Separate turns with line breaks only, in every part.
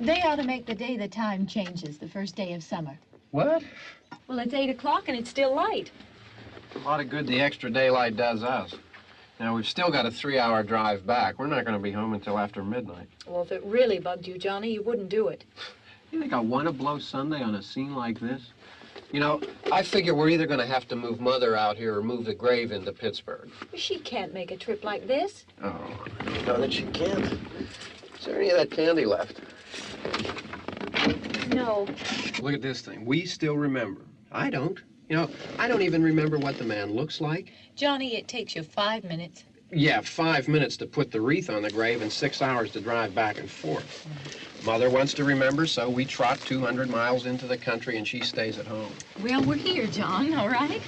They ought to make the day the time changes, the first day of summer.
What?
Well, it's 8 o'clock and it's still light.
A lot of good the extra daylight does us. Now, we've still got a 3-hour drive back. We're not going to be home until after midnight.
Well, if it really bugged you, Johnny, you wouldn't do it.
You think I want to blow Sunday on a scene like this? You know, I figure we're either going to have to move Mother out here or move the grave into Pittsburgh.
She can't make a trip like this.
Oh, I don't know that she can't. Is there any of that candy left?
No.
Look at this thing. We still remember. I don't. You know, I don't even remember what the man looks like.
Johnny, it takes you 5 minutes.
Yeah, 5 minutes to put the wreath on the grave and 6 hours to drive back and forth. Mother wants to remember, so we trot 200 miles into the country and she stays at home.
Well, we're here, John, all right?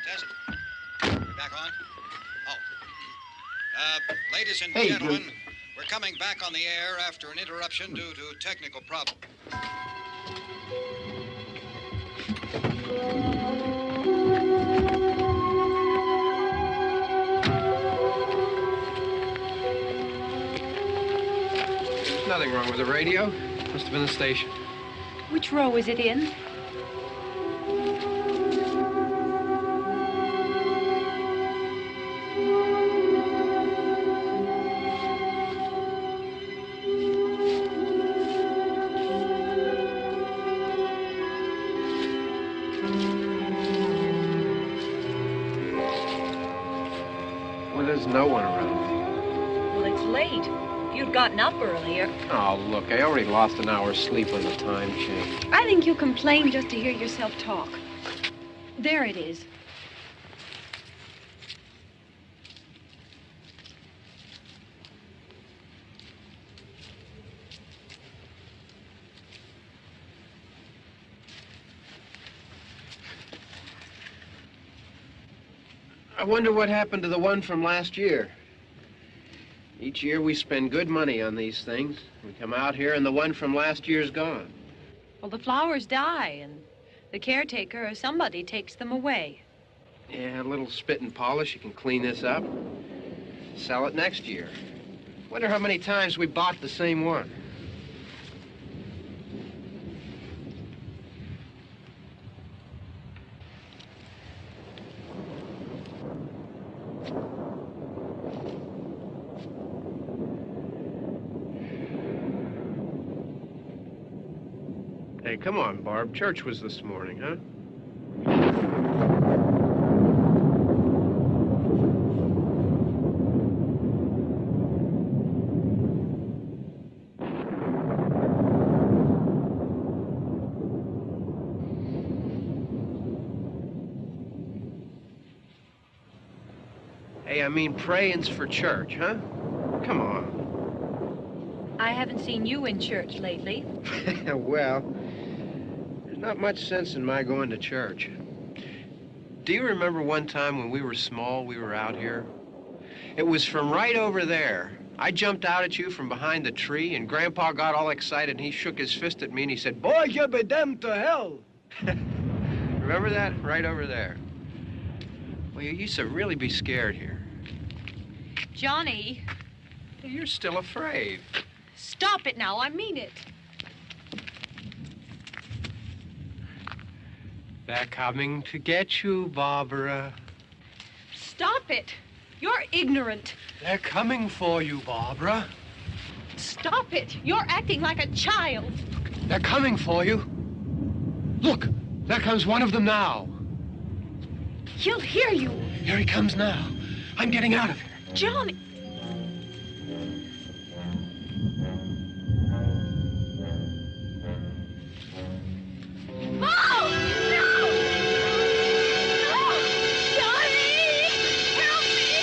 Test. We're back on? Oh. Ladies and
Hey,
gentlemen, we're coming back on the air after an interruption due to technical problem.
There's nothing wrong with the radio. Must have been the station.
Which row is it in?
Well, there's no one around.
Well, it's late. If you'd gotten up earlier.
Oh, look, I already lost an hour's sleep when the time changed.
I think you complain just to hear yourself talk. There it is.
I wonder what happened to the one from last year. Each year we spend good money on these things. We come out here and the one from last year's gone.
Well, the flowers die, and the caretaker or somebody takes them away.
Yeah, a little spit and polish. You can clean this up. Sell it next year. Wonder how many times we bought the same one. Hey, come on, Barb. Church was this morning, huh? Hey, I mean praying's for church, huh? Come on.
I haven't seen you in church lately.
Well, there's not much sense in my going to church. Do you remember one time when we were small, we were out here? It was from right over there. I jumped out at you from behind the tree, and Grandpa got all excited, and he shook his fist at me, and he said, "Boy, you be damned to hell." Remember that? Right over there. Well, you used to really be scared here.
Johnny,
You're still afraid.
stop it now. I mean it.
They're coming to get you, Barbara.
Stop it. You're ignorant.
They're coming for you, Barbara.
Stop it. You're acting like a child.
They're coming for you. Look, there comes one of them now.
He'll hear you.
Here he comes now. I'm getting out of here.
Johnny. Oh, no! No! Johnny! Help me!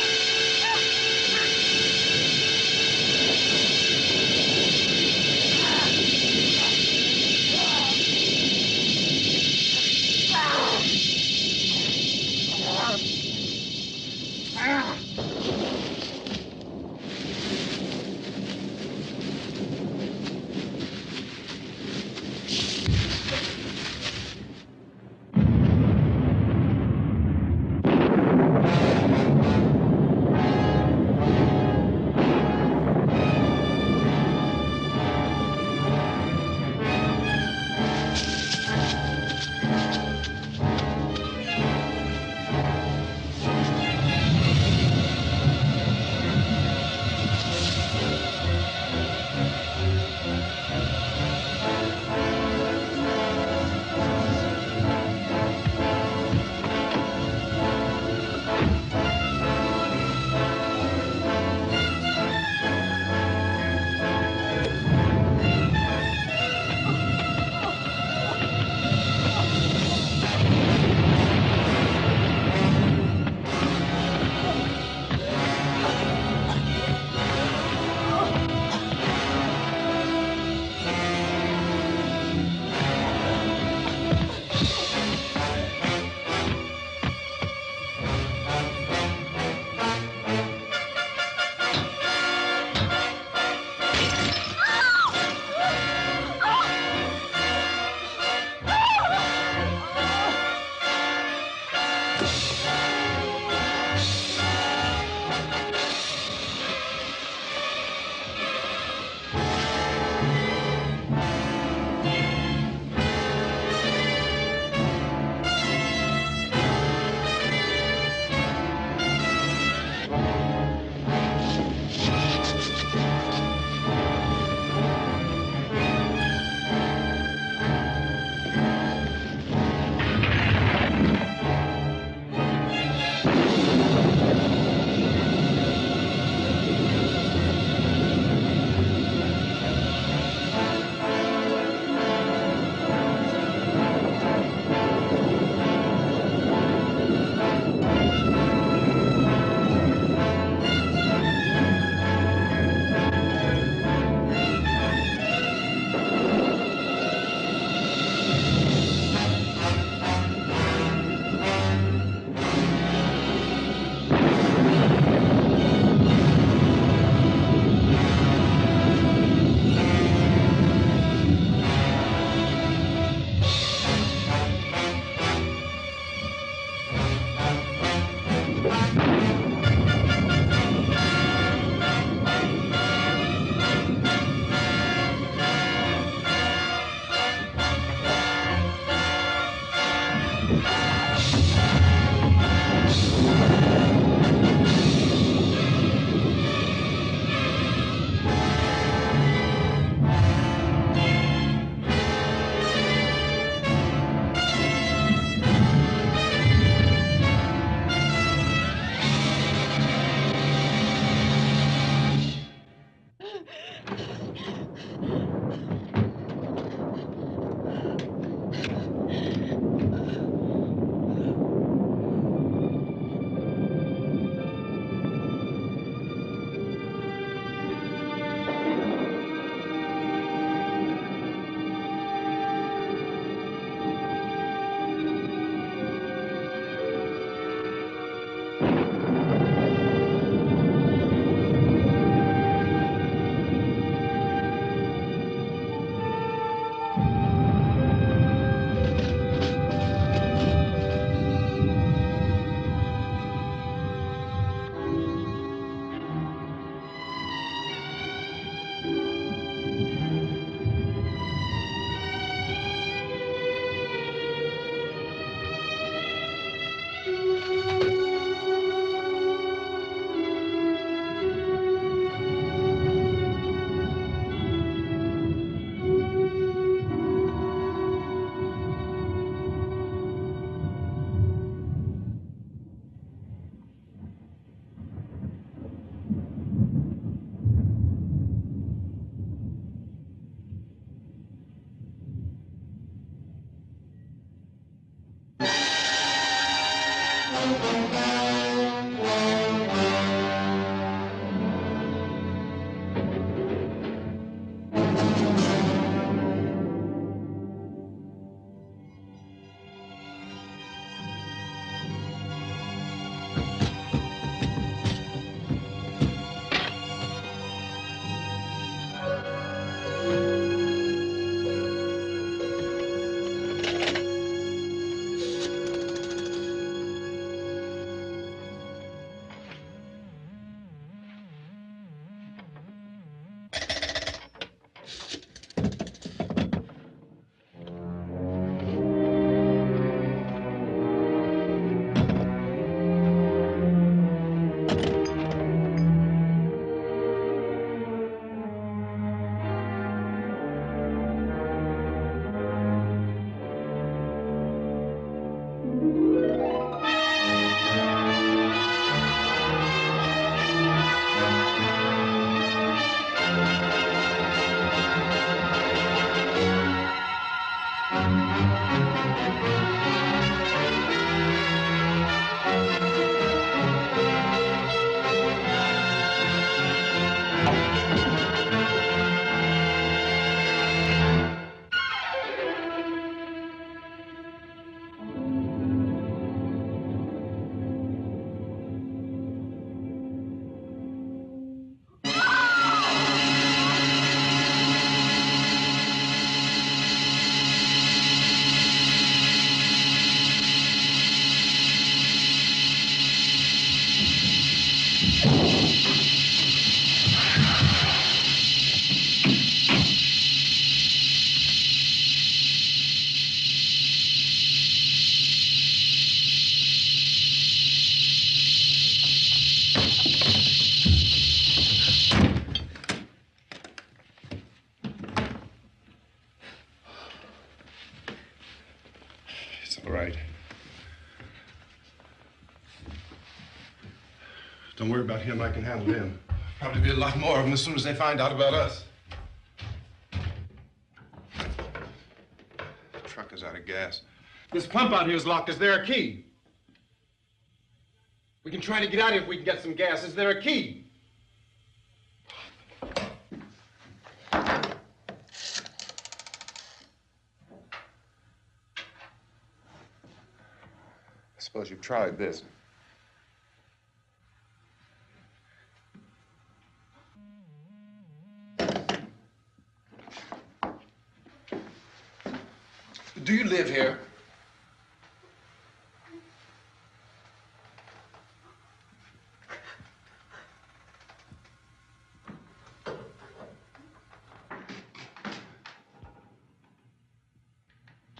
All right. Don't worry about him. I can handle him. Probably be a lot more of them as soon as they find out about us. The truck is out of gas. This pump out here is locked. Is there a key? We can try to get out of here if we can get some gas. Is there a key? I suppose you've tried this. Do you live here?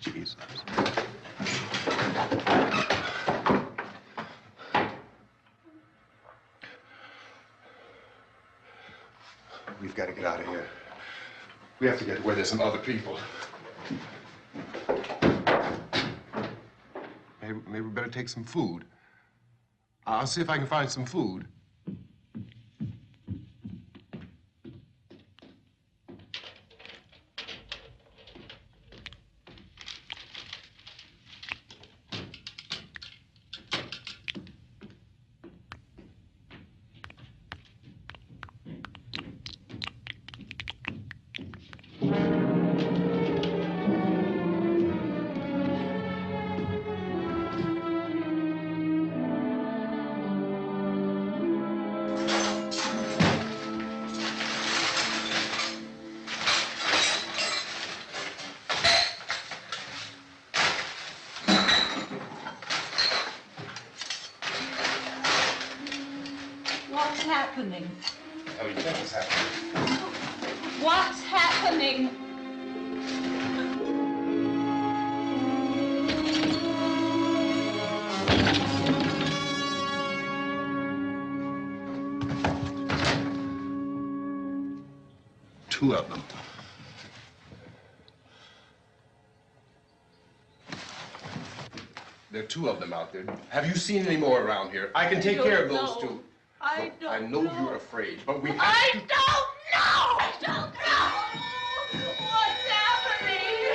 Jesus. We've got to get out of here. We have to get to where there's some other people. Maybe we better take some food. I'll see if I can find some food.
What's happening?
Oh, you think it's happening?
What's happening?
Two of them. There are two of them out there. Have you seen any more around here? I can take care of those two.
I
Look, I know you're afraid, but we have
I
to...
don't know! I don't know! What's happening?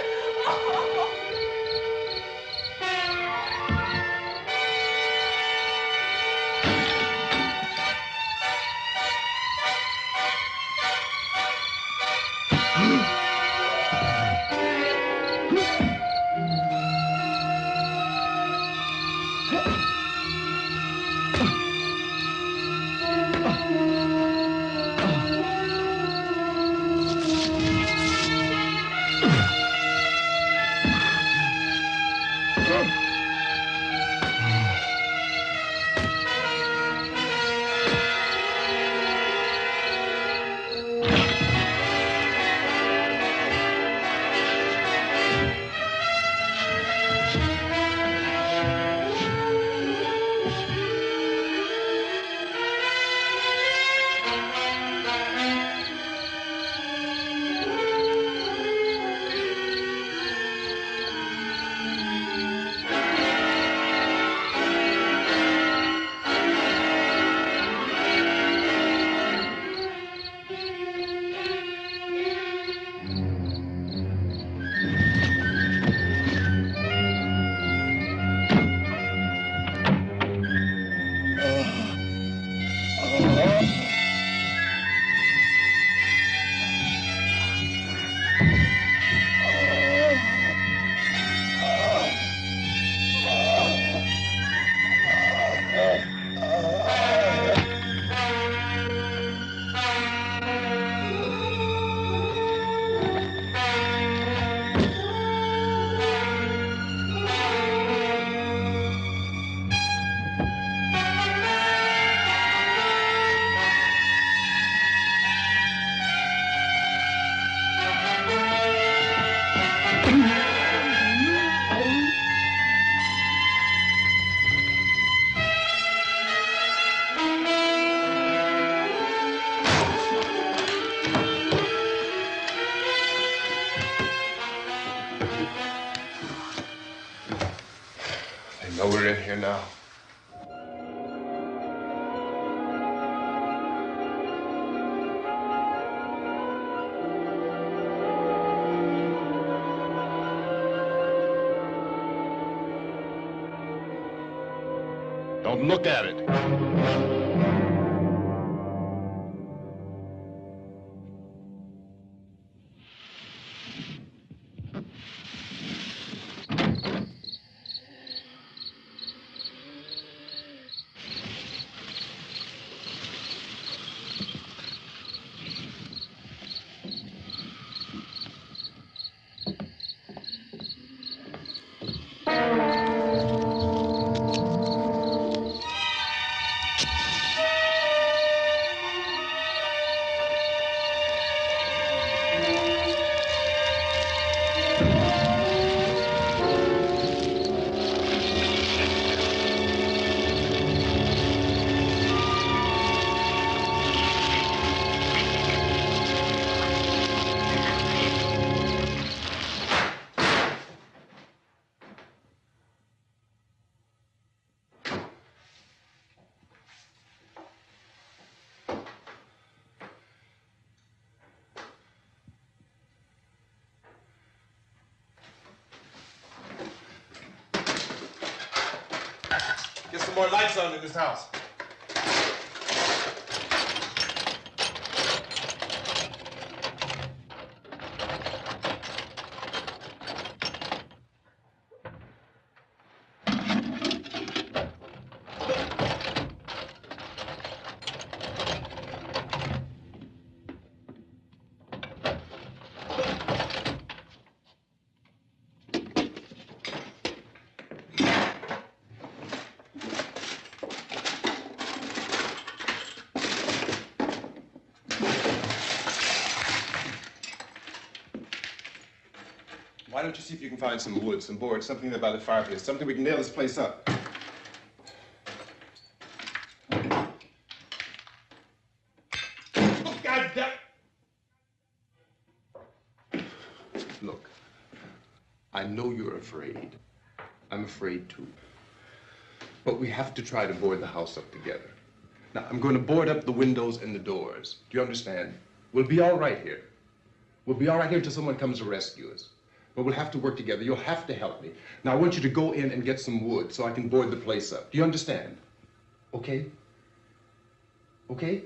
know we're in here now. Don't look at it. Get some more lights on in this house. Why don't you see if you can find some wood, some boards, something there by the fireplace, something we can nail this place up. Oh, God damn! Look, I know you're afraid. I'm afraid too. But we have to try to board the house up together. Now, I'm going to board up the windows and the doors. Do you understand? We'll be all right here. We'll be all right here until someone comes to rescue us. But we'll have to work together. You'll have to help me. Now, I want you to go in and get some wood so I can board the place up. Do you understand? Okay? Okay?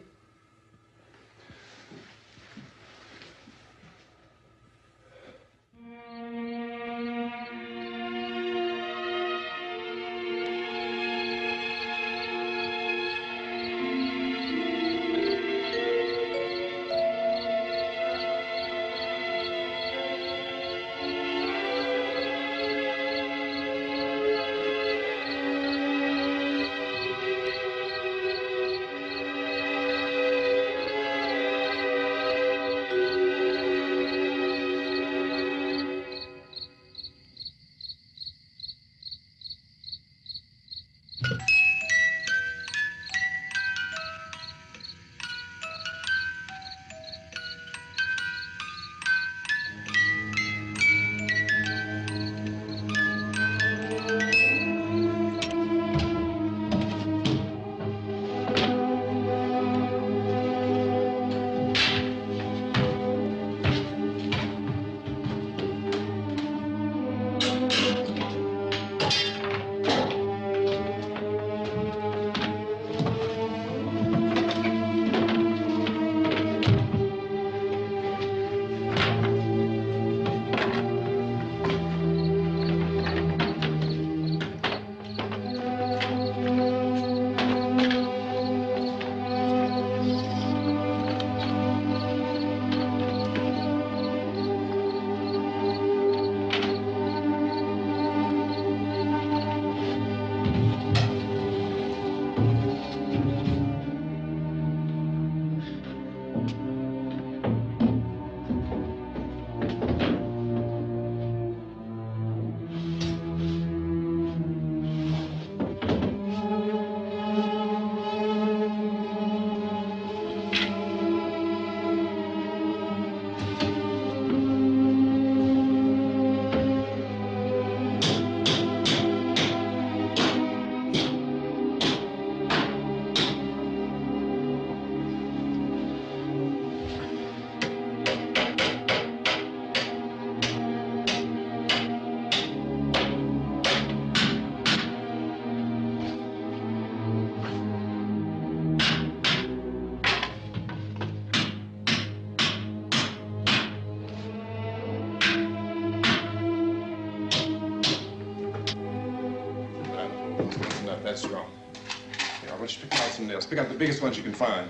some nails. Pick out the biggest ones you can find.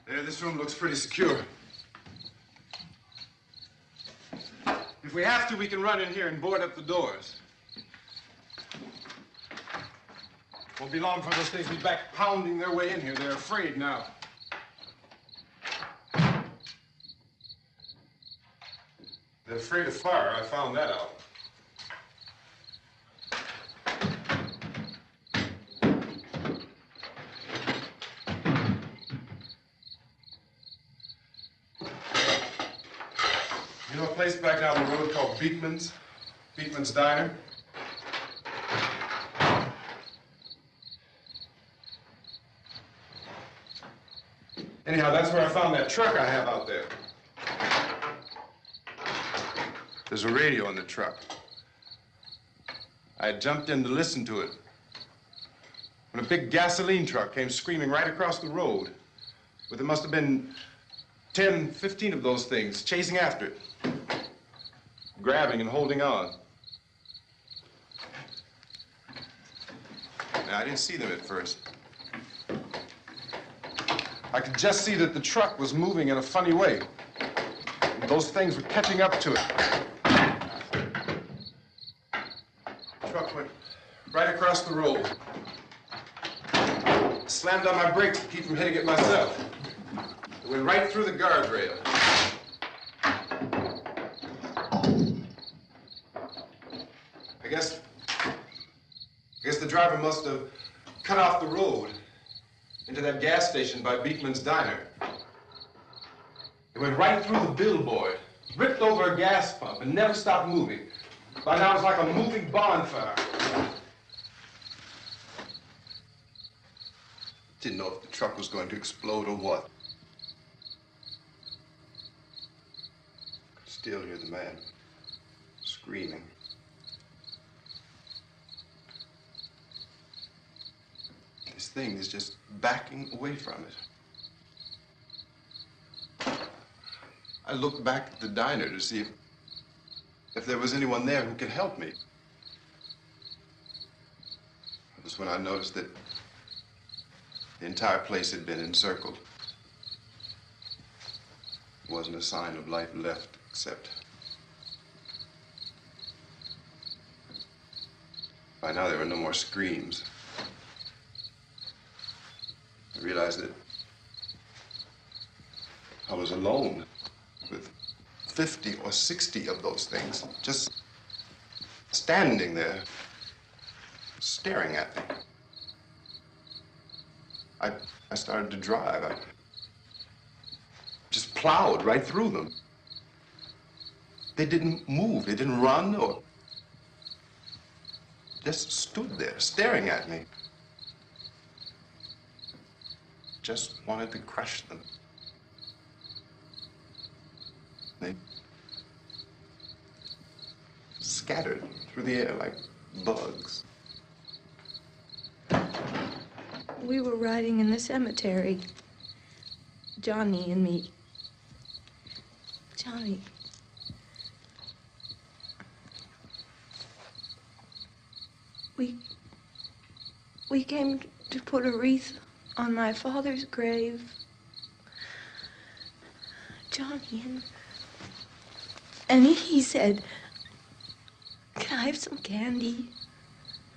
There, this room looks pretty secure. If we have to, we can run in here and board up the doors. Won't be long before those things be back pounding their way in here. They're afraid now. They're afraid of fire. I found that out. You know a place back down the road called Beekman's? Beekman's Diner? Anyhow, that's where I found that truck I have out there. There's a radio in the truck. I jumped in to listen to it when a big gasoline truck came screaming right across the road. But there must have been 10, 15 of those things chasing after it, grabbing and holding on. Now, I didn't see them at first. I could just see that the truck was moving in a funny way. And those things were catching up to it. The truck went right across the road. Slammed on my brakes to keep from hitting it myself. It went right through the guardrail. I guess the driver must have cut off the road into that gas station by Beekman's Diner. It went right through the billboard, ripped over a gas pump, and never stopped moving. By now, it's like a moving bonfire. Didn't know if the truck was going to explode or what. Could still hear the man screaming. This thing is just backing away from it. I looked back at the diner to see if there was anyone there who could help me. It was when I noticed that the entire place had been encircled. There wasn't a sign of life left except by now there were no more screams. I realized that I was alone with 50 or 60 of those things, just standing there, staring at me. I started to drive. I just plowed right through them. They didn't move. They didn't run or just stood there, staring at me. Just wanted to crush them. They scattered through the air like bugs.
We were riding in the cemetery, Johnny and me. Johnny. We came to put a wreath on my father's grave. Johnny, and he said, "Can I have some candy,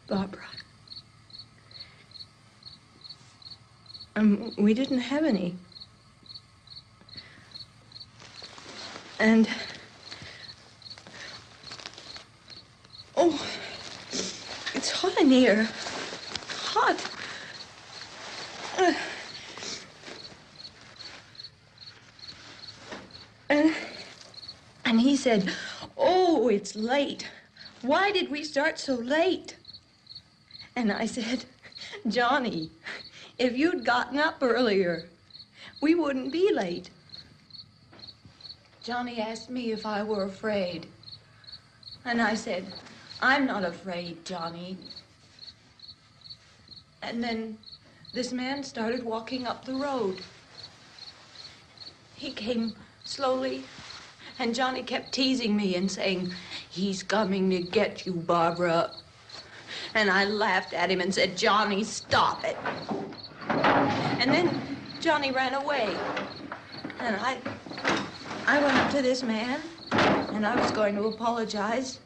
Barbara?" We didn't have any. And, oh, it's hot in here. Hot. And he said, "Oh, it's late. Why did we start so late?" And I said, "Johnny, if you'd gotten up earlier, we wouldn't be late." Johnny asked me if I were afraid. And I said, "I'm not afraid, Johnny." And then this man started walking up the road. He came slowly And Johnny kept teasing me and saying, "He's coming to get you, Barbara." And I laughed at him and said, "Johnny, stop it." And then Johnny ran away. And I went up to this man, and I was going to apologize.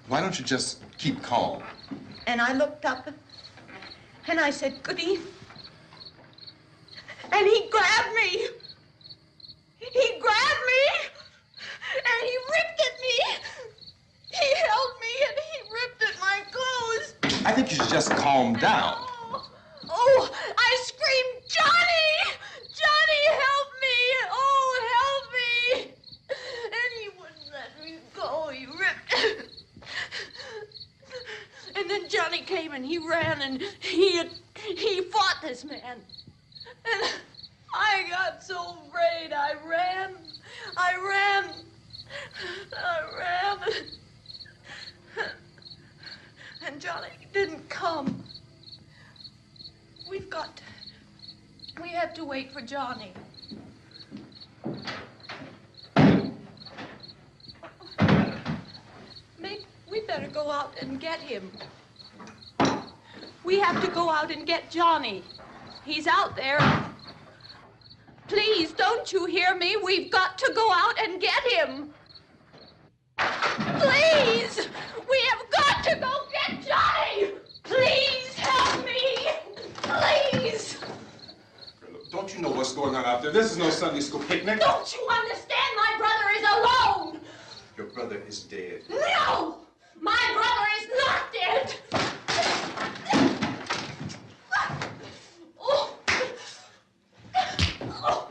Why don't you just keep calm?
And I looked up, and I said, "Good evening." And he grabbed me. He grabbed me, and he ripped at me. He held me, and he ripped at my clothes.
I think you should just calm down.
Oh, I screamed, "Johnny! Johnny, help me! Oh, help me!" And he wouldn't let me go. He ripped. And then Johnny came and he ran and he fought this man. And I got so afraid. I ran. And Johnny didn't come. We have to wait for Johnny. We better go out and get him. We have to go out and get Johnny. He's out there. Please, don't you hear me? We've got to go out and get him. Please! We have got to go get Johnny! Please help me! Please!
Don't you know what's going on out there? This is no Sunday school picnic.
Don't you understand? My brother is alone!
Your brother is dead.
No! My brother is not dead! Oh. Oh.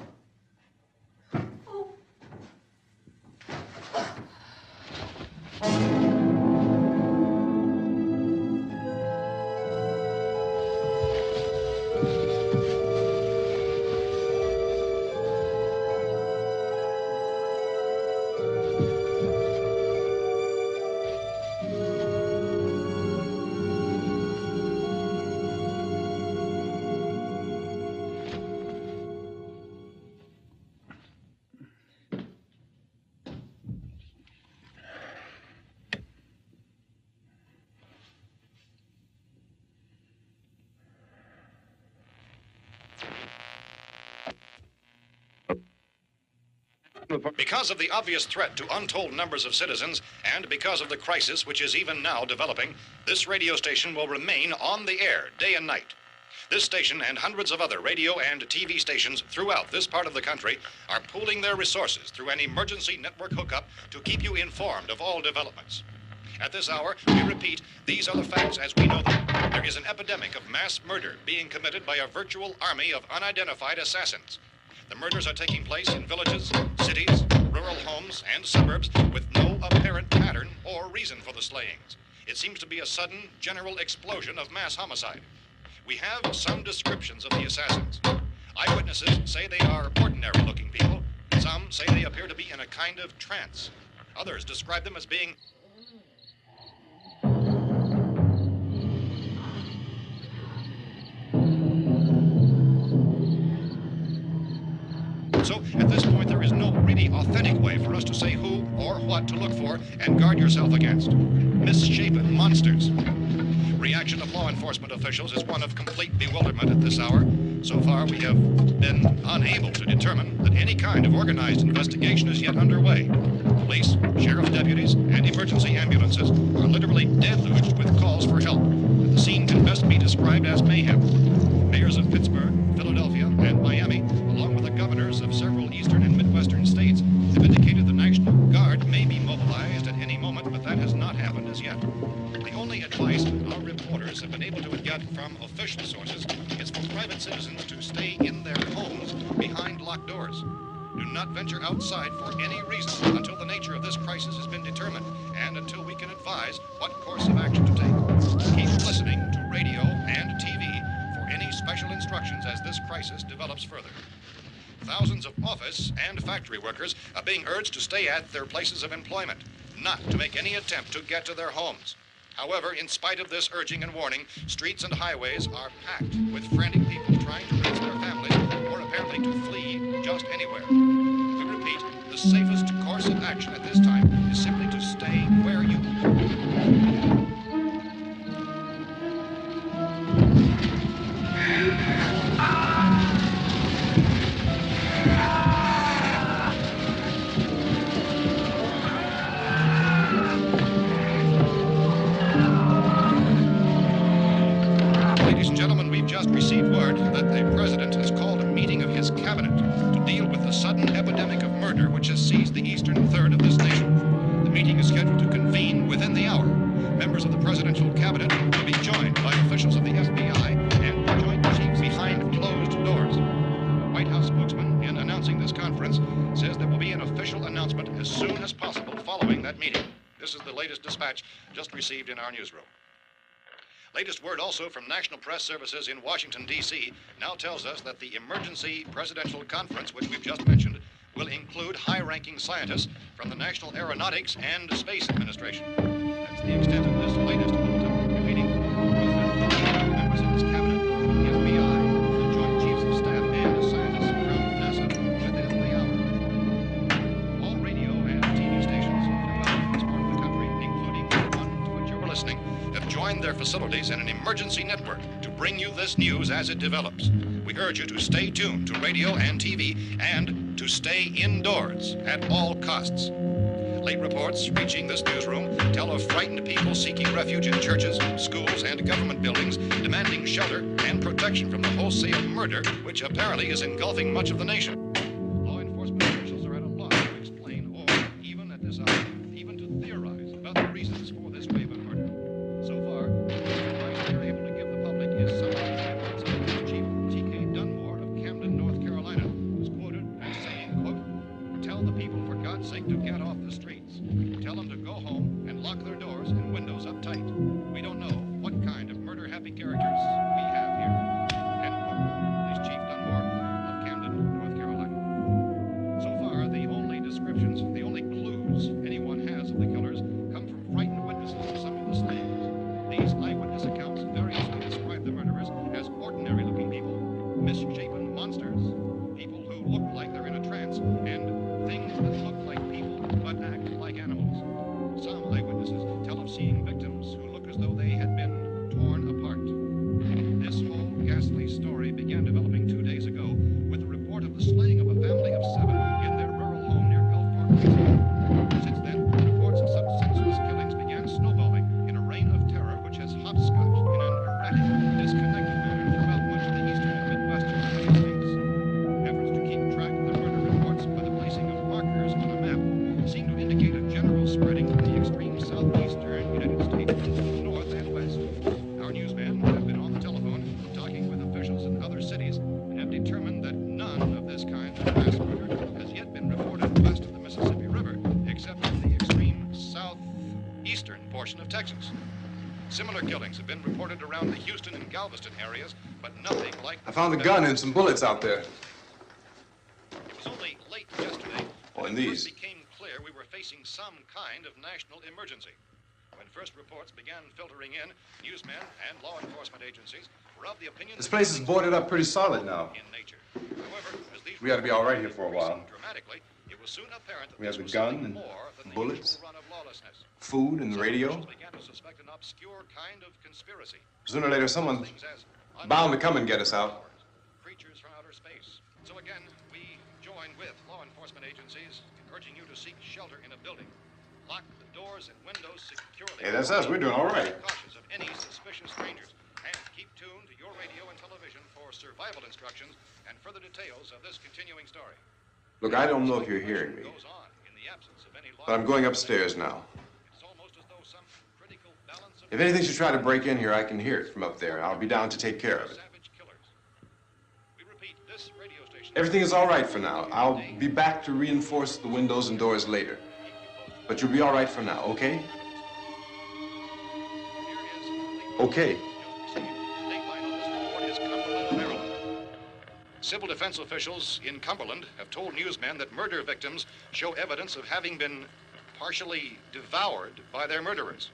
Because of the obvious threat to untold numbers of citizens, and because of the crisis which is even now developing, this radio station will remain on the air day and night. This station and hundreds of other radio and TV stations throughout this part of the country are pooling their resources through an emergency network hookup to keep you informed of all developments. At this hour, we repeat, these are the facts as we know them. There is an epidemic of mass murder being committed by a virtual army of unidentified assassins. The murders are taking place in villages, cities, rural homes, and suburbs with no apparent pattern or reason for the slayings. It seems to be a sudden, general explosion of mass homicide. We have some descriptions of the assassins. Eyewitnesses say they are ordinary-looking people. Some say they appear to be in a kind of trance. Others describe them as being So, at this point, there is no really authentic way for us to say who or what to look for and guard yourself against. Misshapen monsters. Reaction of law enforcement officials is one of complete bewilderment at this hour. So far, we have been unable to determine that any kind of organized investigation is yet underway. Police, sheriff deputies, and emergency ambulances are literally deluged with calls for help. The scene can best be described as mayhem. Mayors of Pittsburgh, Philadelphia, and Miami, along with the governors of several eastern and midwestern states, have indicated the National Guard may be mobilized at any moment, but that has not happened as yet. The only advice our reporters have been able to get from official sources is for private citizens to stay in their homes behind locked doors. Do not venture outside for any reason until the nature of this crisis has been determined and until we can advise what course of action to take. Keep listening to radio and TV for any special instructions as this crisis develops further. Thousands of office and factory workers are being urged to stay at their places of employment, not to make any attempt to get to their homes. However, in spite of this urging and warning, streets and highways are packed with frantic people trying to reach their families or apparently to flee just anywhere. We repeat, the safest course of action at this time is simply to stay where you are. Ladies and gentlemen, we've just received word that the President has called a meeting of his cabinet to deal with the sudden epidemic of murder which has seized the eastern third of this nation. The meeting is scheduled to convene within the hour. Members of the presidential cabinet will be joined by officials of the FBI and the Joint Chiefs behind closed doors. The White House spokesman, in announcing this conference, says there will be an official announcement as soon as possible following that meeting. This is the latest dispatch just received in our newsroom. Latest word also from National Press Services in Washington, D.C. now tells us that the emergency presidential conference, which we've just mentioned, will include high-ranking scientists from the National Aeronautics and Space Administration. That's the extent of this latest bulletin. Meeting members of his cabinet, the FBI, the Joint Chiefs of Staff, and scientists from NASA within the hour. All radio and TV stations throughout this part of the country, including the one to which you're listening, have joined their facilities in an emergency network to bring you this news as it develops. We urge you to stay tuned to radio and TV and to stay indoors at all costs. Late reports reaching this newsroom tell of frightened people seeking refuge in churches, schools, and government buildings, demanding shelter and protection from the wholesale murder which apparently is engulfing much of the nation. Law enforcement officials are at a loss to explain or, even at this hour, even to theorize about the reasons for this wave of murder. So far, the advice they're able to give the public is some of the efforts of Police Chief T.K. Dunmore of Camden, North Carolina, who's quoted as saying, quote, "Tell the people, for God's sake, to get off the streets. Tell them to go home and lock their doors and windows up tight. We don't know what kind of murder-happy characters we have here." End quote. Police Chief Dunmore of Camden, North Carolina. So far, the only descriptions, the only clues anyone has of the killers come from frightened witnesses of some of the slayings. These eyewitness accounts variously describe the murderers as ordinary-looking people, misshapen monsters, people who look like they're in a trance, and things that look like people but act like animals. Some eyewitnesses tell of seeing victims who look as though they had been torn apart. This whole ghastly story began developing 2 days ago with a report of the slaying of a family of 7 in their rural home near Gulf Fork, Louisiana. Since then, reports of such senseless killings began snowballing in a reign of terror which has hopscotched in an erratic, disconnected manner throughout much of the eastern and midwestern United States. Efforts to keep track of the murder reports by the placing of markers on a map seem to indicate a general spreading of the extreme southeastern United States to the north and west. Our newsmen have been on the telephone talking with officials in other cities and have determined that none of this kind of mass murder has yet been reported west of the Mississippi River, except in the extreme southeastern portion of Texas. Similar killings have been reported around the Houston and Galveston areas, but nothing like...
I found a gun and some bullets out there.
It was only late yesterday
Oh, and
that it
these.
first became clear we were facing some kind of national emergency. When first reports began filtering in, newsmen and law enforcement agencies were of the opinion
This
that
place is
things
boarded
were
up pretty solid now.
in nature. However, as these
We ought to be all right here for a
reports
while.
increased dramatically, it was soon apparent that
We have
this
the
was
gun
something
and
more than the
bullets,
usual run of lawlessness.
food and the
Some
radio.
officials began to suspect an obscure kind of conspiracy.
Sooner or later, someone's
Things as
bound to come and get us out.
creatures from outer space. So again, we join with law enforcement agencies in urging you to seek shelter in a building. Lock the doors and windows securely.
Hey, that's us. We're doing all right.
Be cautious of any suspicious strangers. And keep tuned to your radio and television for survival instructions and further details of this continuing story.
Look, I don't know if you're hearing me,
Goes on in the absence of any law.
but I'm going upstairs now.
It's almost as though some critical balance of
If anything should try to break in here, I can hear it from up there. I'll be down to take care of it.
savage killers. We repeat, this radio station.
Everything is all right for now. I'll be back to reinforce the windows and doors later. But you'll be all right for now, okay? Okay.
Civil defense officials in Cumberland have told newsmen that murder victims show evidence of having been partially devoured by their murderers.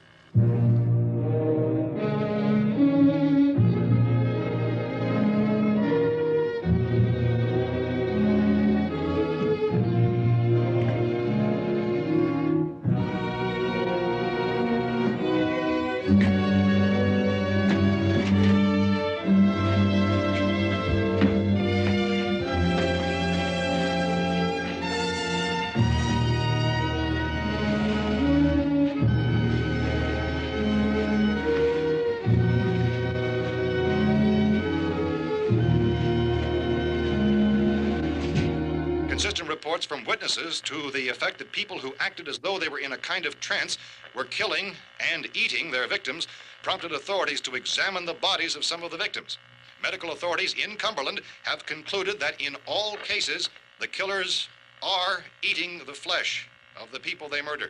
Consistent reports from witnesses to the effect that people who acted as though they were in a kind of trance were killing and eating their victims prompted authorities to examine the bodies of some of the victims. Medical authorities in Cumberland have concluded that in all cases, the killers are eating the flesh of the people they murdered.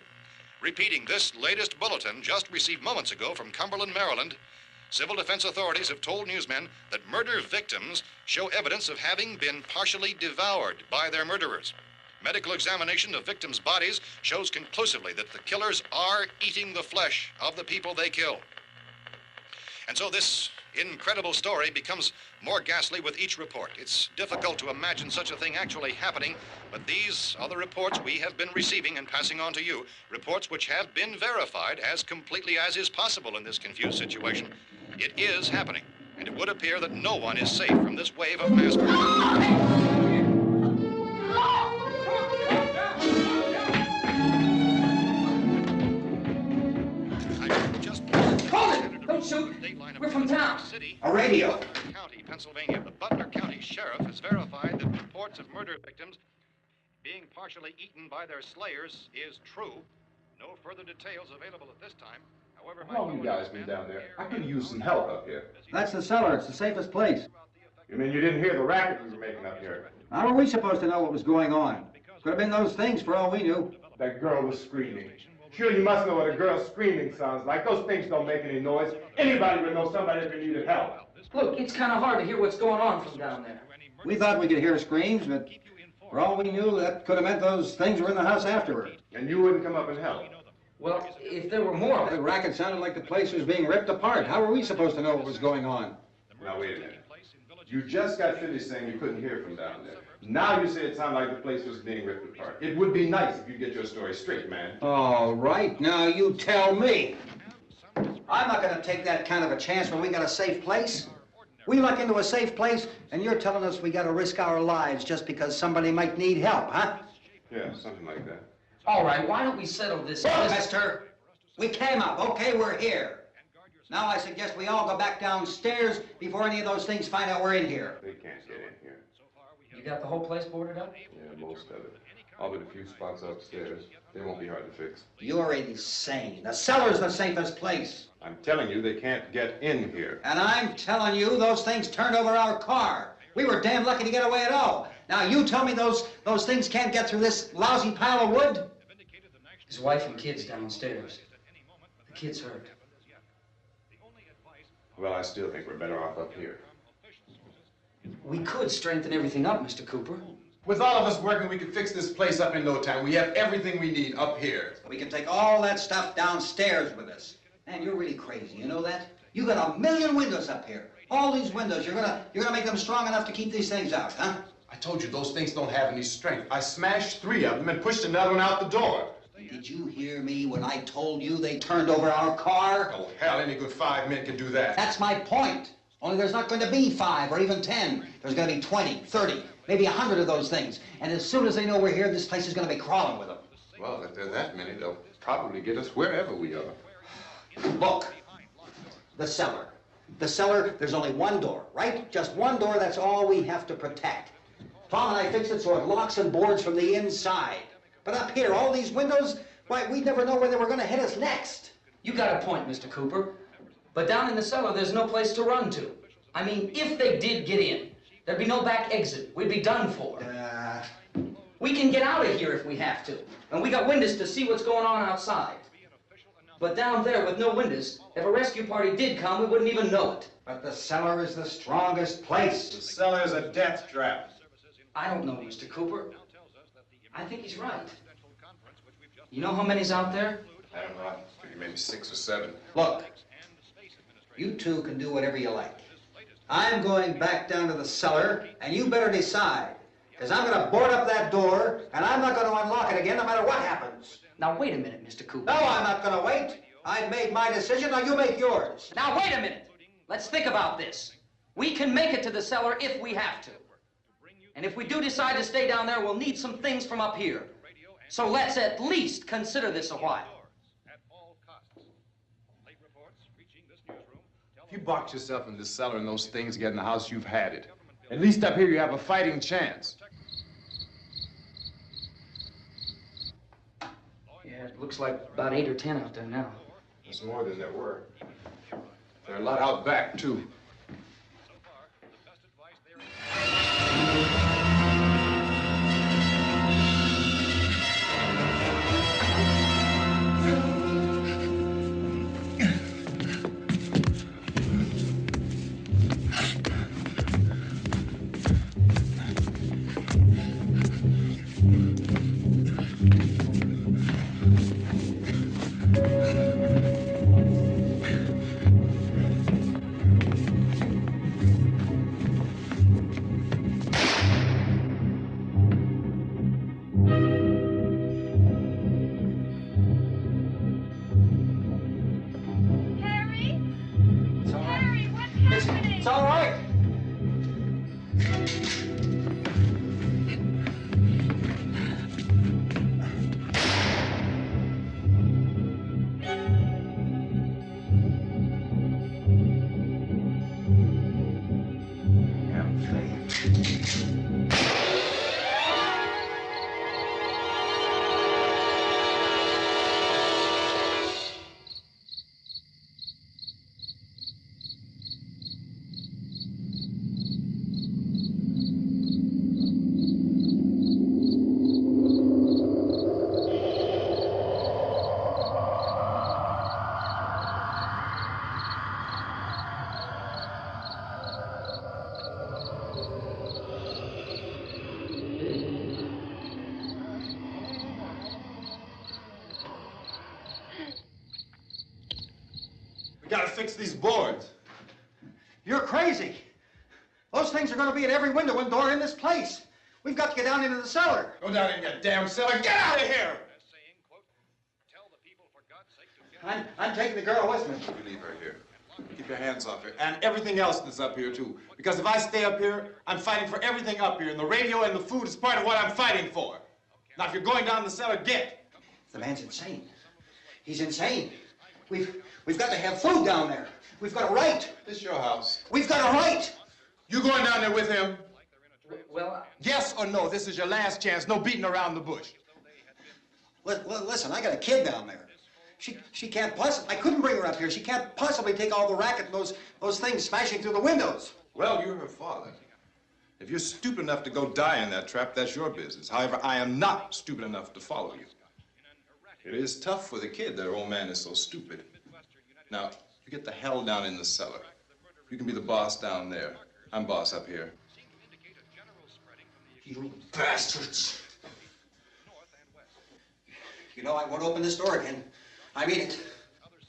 Repeating this latest bulletin just received moments ago from Cumberland, Maryland, civil defense authorities have told newsmen that murder victims show evidence of having been partially devoured by their murderers. Medical examination of victims' bodies shows conclusively that the killers are eating the flesh of the people they kill. And so this incredible story becomes more ghastly with each report. It's difficult to imagine such a thing actually happening, but these are the reports we have been receiving and passing on to you, reports which have been verified as completely as is possible in this confused situation. It is happening, and it would appear that no one is safe from this wave of mass murder.
Don't shoot. We're from town.
A radio.
County, Pennsylvania. The Butler County Sheriff has verified that reports of murder victims being partially eaten by their slayers is true. No further details available at this time. However,
How long you guys been down there? I could use some help up here.
That's the cellar. It's the safest place.
You mean you didn't hear the racket we were making up here?
How were we supposed to know what was going on? Could have been those things for all we knew.
That girl was screaming. Sure, you must know what a girl screaming sounds like. Those things don't make any noise. Anybody would know somebody if they needed help.
Look, it's kind of hard to hear what's going on from down there.
We thought we could hear screams, but for all we knew, that could have meant those things were in the house afterward.
And you wouldn't come up and help?
Well, if there were more of
The
them.
racket sounded like the place was being ripped apart. How were we supposed to know what was going on?
Now, wait a minute. You just got finished saying you couldn't hear from down there. Now you say it sounded like the place was being ripped apart. It would be nice if you get your story straight, man.
All right, now you tell me. I'm not going to take that kind of a chance when we got a safe place. We luck into a safe place, and you're telling us we got to risk our lives just because somebody might need help, huh?
Yeah, something like that.
All right, why don't we settle this?
Look, mister, we came up. Okay, we're here. Now I suggest we all go back downstairs before any of those things find out we're in here.
They can't get in here.
You got the whole place boarded up?
Yeah, most of it. All but a few spots upstairs. They won't be hard to fix.
You're insane. The cellar's the safest place.
I'm telling you, they can't get in here.
And I'm telling you, those things turned over our car. We were damn lucky to get away at all. Now you tell me those things can't get through this lousy pile of wood?
His wife and kids downstairs. The kid's hurt.
Well, I still think we're better off up here.
We could strengthen everything up, Mr. Cooper.
With all of us working, we could fix this place up in no time. We have everything we need up here.
We can take all that stuff downstairs with us. Man, you're really crazy, you know that? You got 1,000,000 windows up here. All these windows, you're gonna make them strong enough to keep these things out, huh?
I told you those things don't have any strength. I smashed 3 of them and pushed another one out the door.
Did you hear me when I told you they turned over our car?
Oh, hell, any good 5 men can do that.
That's my point. Only there's not going to be 5 or even 10. There's going to be 20, 30, maybe 100 of those things. And as soon as they know we're here, this place is going to be crawling with them.
Well, if there are that many, they'll probably get us wherever we are.
Look, the cellar. The cellar, there's only one door, right? Just one door, that's all we have to protect. Tom and I fixed it so it locks and boards from the inside. But up here, all these windows, why, we'd never know where they were going to hit us next.
You got a point, Mr. Cooper. But down in the cellar, there's no place to run to. I mean, if they did get in, there'd be no back exit. We'd be done for. We can get out of here if we have to. And we got windows to see what's going on outside. But down there with no windows, if a rescue party did come, we wouldn't even know it.
But the cellar is the strongest place.
The cellar's a death trap.
I don't know, Mr. Cooper. I think he's right. You know how many's out there?
I don't know. Maybe 6 or 7.
Look, you two can do whatever you like. I'm going back down to the cellar, and you better decide. Because I'm going to board up that door, and I'm not going to unlock it again no matter what happens.
Now, wait a minute, Mr. Cooper.
No, I'm not going to wait. I've made my decision, now you make yours.
Now, wait a minute. Let's think about this. We can make it to the cellar if we have to. And if we do decide to stay down there, we'll need some things from up here. So let's at least consider this a while.
If you box yourself in this cellar and those things get in the house, you've had it. At least up here you have a fighting chance.
Looks like about 8 or 10 out there now.
There's more than there were. There are a lot out back, too.
It's all right.
Gotta fix these boards.
You're crazy. Those things are going to be at every window and door in this place. We've got to get down into the cellar.
Go down in your damn cellar. Get out of here!
I'm taking the girl with me.
You leave her here. Keep your hands off her. And everything else that's up here, too. Because if I stay up here, I'm fighting for everything up here. And the radio and the food is part of what I'm fighting for. Now, if you're going down the cellar, get.
The man's insane. He's insane. We've got to have food down there. We've got a right.
This is your house.
We've got a right.
You going down there with him?
Well,
Yes or no? This is your last chance. No beating around the bush.
Listen, I got a kid down there. She can't possibly, I couldn't bring her up here. She can't possibly take all the racket and those things smashing through the windows.
Well, you're her father. If you're stupid enough to go die in that trap, that's your business. However, I am not stupid enough to follow you. It is tough for the kid that her old man is so stupid. Now, you get the hell down in the cellar. You can be the boss down there. I'm boss up here.
You bastards. You know, I won't open this door again. I mean it.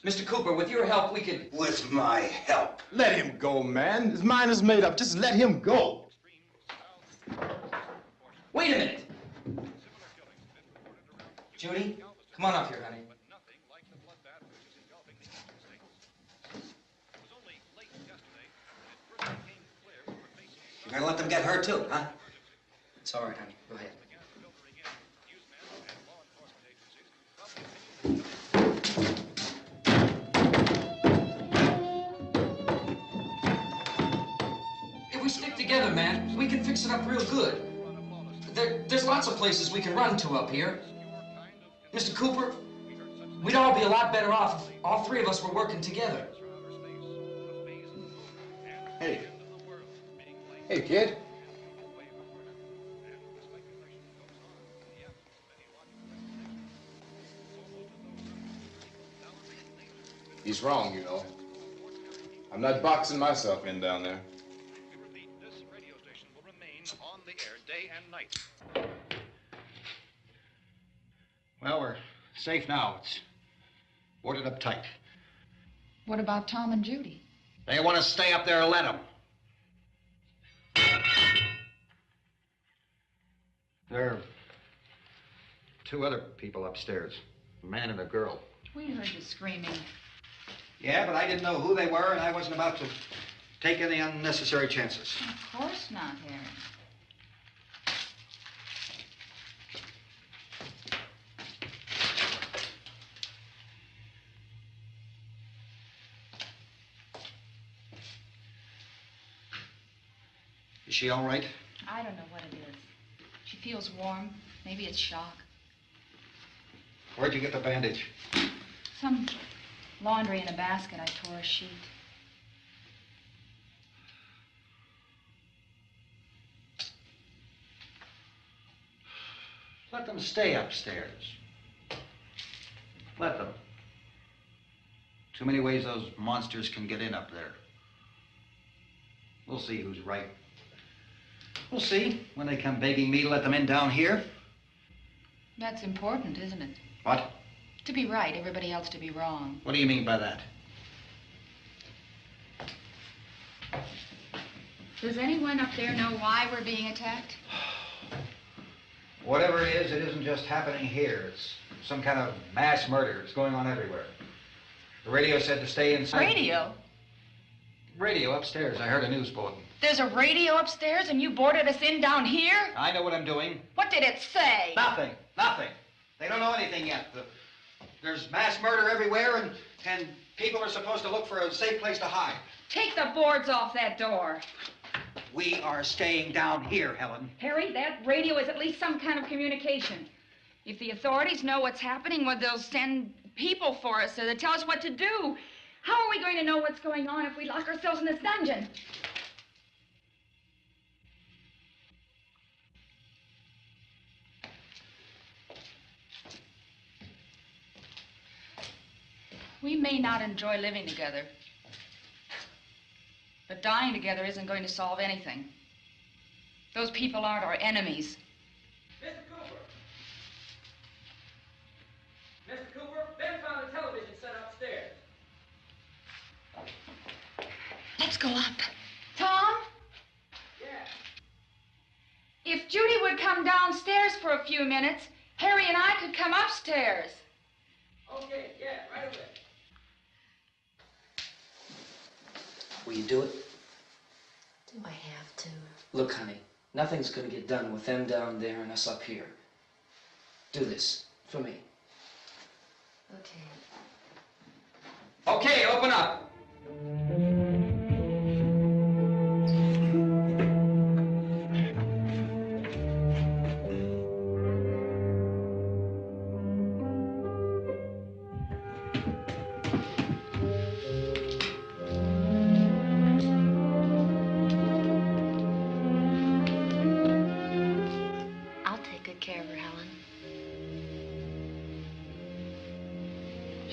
Mr. Cooper, with your help, we could...
With my help.
Let him go, man. His mind is made up. Just let him go.
Wait a minute. Judy, come on up here, honey.
You're gonna let them get hurt too, huh?
It's all right, honey. Go ahead. If we stick together, man, we can fix it up real good. There's lots of places we can run to up here. Mr. Cooper, we'd all be a lot better off if all three of us were working together.
Hey. Hey, kid.
He's wrong, you know. I'm not boxing myself in down there.
This radio station will remain on the air day and night.
Well, we're safe now. It's boarded up tight.
What about Tom and Judy?
They want to stay up there, let them. There are two other people upstairs, a man and a girl.
We heard you screaming.
Yeah, but I didn't know who they were, and I wasn't about to take any unnecessary chances.
Of course not, Harry.
Is she all right?
I don't know what it is. She feels warm. Maybe it's shock.
Where'd you get the bandage?
Some laundry in a basket. I tore a sheet.
Let them stay upstairs. Let them. Too many ways those monsters can get in up there. We'll see who's right. We'll see when they come begging me to let them in down here.
That's important, isn't it?
What?
To be right, everybody else to be wrong.
What do you mean by that?
Does anyone up there know why we're being attacked?
Whatever it isn't just happening here. It's some kind of mass murder. It's going on everywhere. The radio said to stay inside.
Radio?
Radio upstairs. I heard a news bulletin.
There's a radio upstairs and you boarded us in down here?
I know what I'm doing.
What did it say?
Nothing. Nothing. They don't know anything yet. There's mass murder everywhere, and people are supposed to look for a safe place to hide.
Take the boards off that door.
We are staying down here, Helen.
Harry, that radio is at least some kind of communication. If the authorities know what's happening, well, they'll send people for us so they'll tell us what to do. How are we going to know what's going on if we lock ourselves in this dungeon? We may not enjoy living together, but dying together isn't going to solve anything. Those people aren't our enemies.
Mr. Cooper! Mr. Cooper, Ben found a television set upstairs.
Let's go up. Tom?
Yeah.
If Judy would come downstairs for a few minutes, Harry and I could come upstairs.
Okay, yeah, right away.
Will you do it?
Do I have to?
Look, honey, nothing's gonna get done with them down there and us up here. Do this for me.
Okay.
Okay, open up.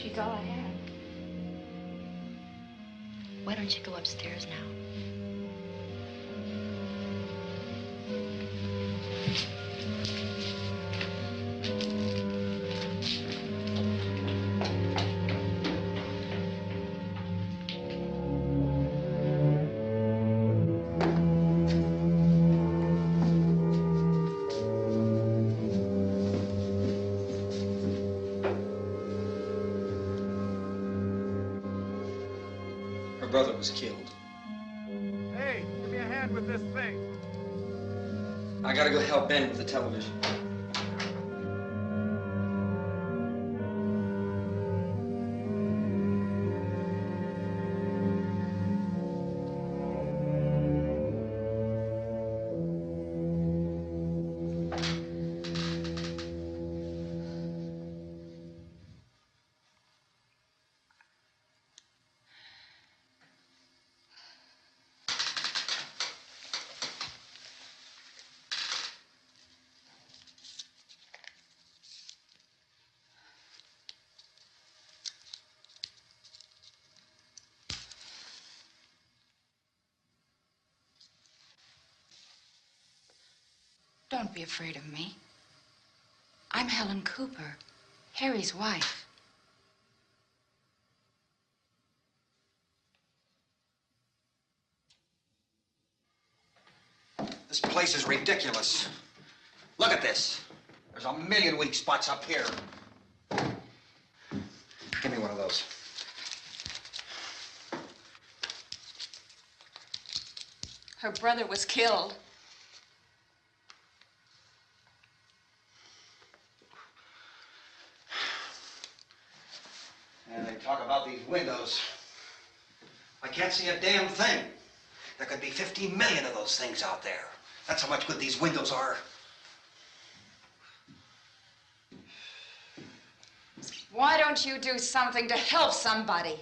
She's all I have.
Why don't you go upstairs now?
Brother was killed.
Hey, give me a hand with this thing.
I gotta go help Ben with the television.
Don't be afraid of me. I'm Helen Cooper, Harry's wife.
This place is ridiculous. Look at this. There's a million weak spots up here. Give me one of those.
Her brother was killed.
And they talk about these windows. I can't see a damn thing. There could be 50 million of those things out there. That's how much good these windows are.
Why don't you do something to help somebody?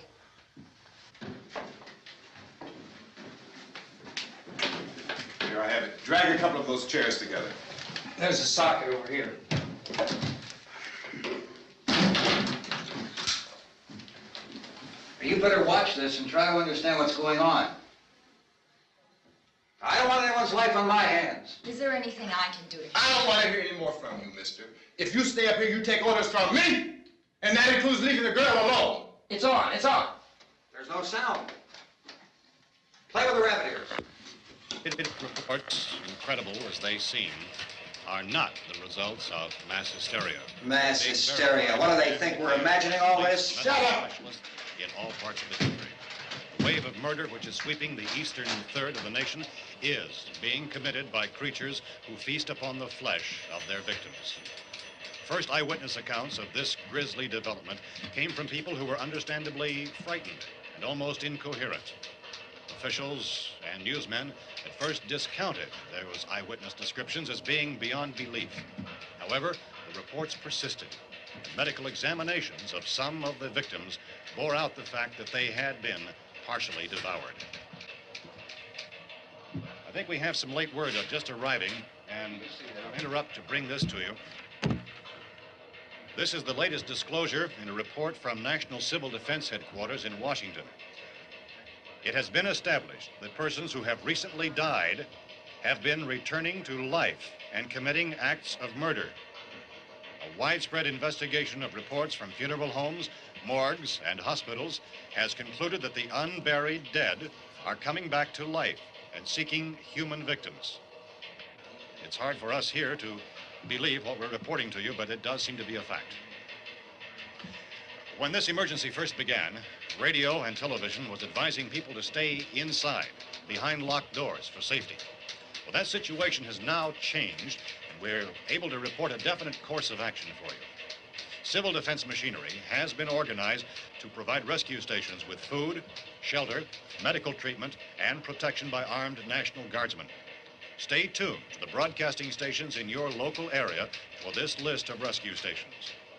Here I have it. Drag a couple of those chairs together.
There's a socket over here. You better watch this and try to understand what's going on. I don't want anyone's life on my hands.
Is there anything I can do to help?
I don't want to hear any more from you, mister. If you stay up here, you take orders from me. And that includes leaving the girl alone.
It's on, it's on. There's no sound. Play with the rabbit ears.
Reports, incredible as they seem, are not the results of mass hysteria.
Mass hysteria. What do they think? We're imagining all this?
Shut up!
In all parts of the country. The wave of murder which is sweeping the eastern third of the nation is being committed by creatures who feast upon the flesh of their victims. First eyewitness accounts of this grisly development came from people who were understandably frightened and almost incoherent. Officials and newsmen at first discounted those eyewitness descriptions as being beyond belief. However, the reports persisted. Medical examinations of some of the victims bore out the fact that they had been partially devoured. I think we have some late word just arriving, and I'll interrupt to bring this to you. This is the latest disclosure in a report from National Civil Defense Headquarters in Washington. It has been established that persons who have recently died have been returning to life and committing acts of murder. A widespread investigation of reports from funeral homes, morgues, and hospitals has concluded that the unburied dead are coming back to life and seeking human victims. It's hard for us here to believe what we're reporting to you, but it does seem to be a fact. When this emergency first began, radio and television was advising people to stay inside, behind locked doors for safety. Well, that situation has now changed, and we're able to report a definite course of action for you. Civil defense machinery has been organized to provide rescue stations with food, shelter, medical treatment, and protection by armed National Guardsmen. Stay tuned to the broadcasting stations in your local area for this list of rescue stations.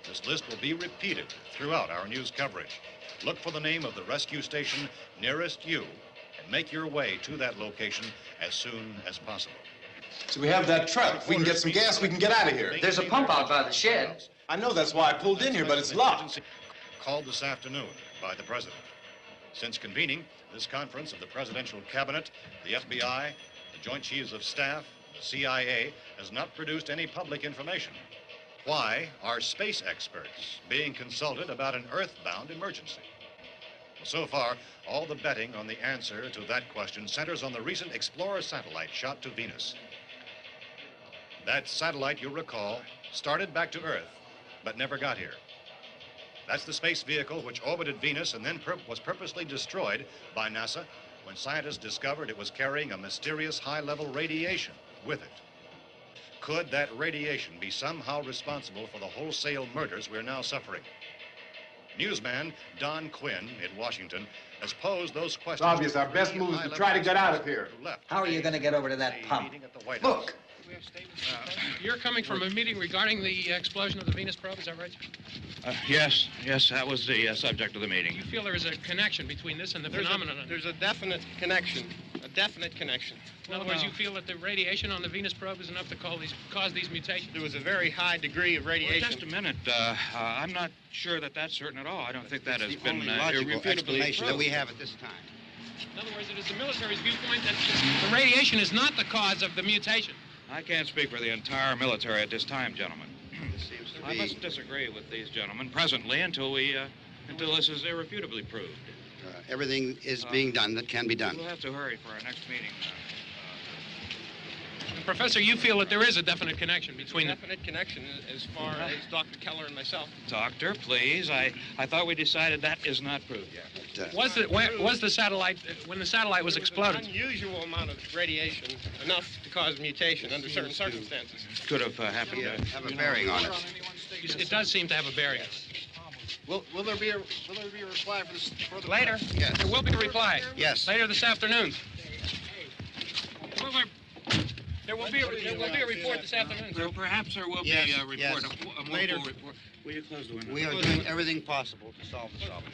This list will be repeated throughout our news coverage. Look for the name of the rescue station nearest you and make your way to that location as soon as possible.
So we have that truck. If we can get some gas, we can get out of here.
There's a pump out by the shed.
I know, that's why I pulled in here, but it's locked.
Called this afternoon by the president. Since convening this conference of the presidential cabinet, the FBI, the Joint Chiefs of Staff, the CIA has not produced any public information. Why are space experts being consulted about an earthbound emergency? Well, so far, all the betting on the answer to that question centers on the recent Explorer satellite shot to Venus. That satellite, you'll recall, started back to Earth, but never got here. That's the space vehicle which orbited Venus and then was purposely destroyed by NASA when scientists discovered it was carrying a mysterious high-level radiation with it. Could that radiation be somehow responsible for the wholesale murders we're now suffering? Newsman Don Quinn in Washington has posed those questions.
It's obvious our best move is to try to get out of here.
How are you going to get over to that pump?
Look!
You're coming from a meeting regarding the explosion of the Venus probe, is that right?
Yes, that was the subject of the meeting.
You feel there is a connection between this and the phenomenon?
There's a definite connection.
In other words, you feel that the radiation on the Venus probe is enough to cause these mutations?
There was a very high degree of radiation.
Well, just a minute. I'm not sure that that's certain at all. I don't think that has been
logical
irrefutably
explanation that
proved.
we have at this time.
In other words, it is the military's viewpoint that the radiation is not the cause of the mutation.
I can't speak for the entire military at this time, gentlemen.
This seems to
I
be...
must disagree with these gentlemen presently until this is irrefutably proved.
Everything is being done that can be done.
We'll have to hurry for our next meeting.
Professor, you feel that there is a definite connection between
Definite connection as far as Dr. Keller and myself.
Doctor, please. I thought we decided that is not proved yet.
Was the satellite, when the satellite was exploded?
An unusual amount of radiation, enough to cause mutation under certain circumstances.
Could have happened.
Have a bearing on it.
It does seem to have a bearing.
Will there be a reply for the
Later?
Yes.
There will be a reply.
Yes.
Later this afternoon. There will be a report this afternoon.
Perhaps there will be a report.
Yes.
A
Later.
report. Will you close the window?
We are doing everything possible to solve the problem.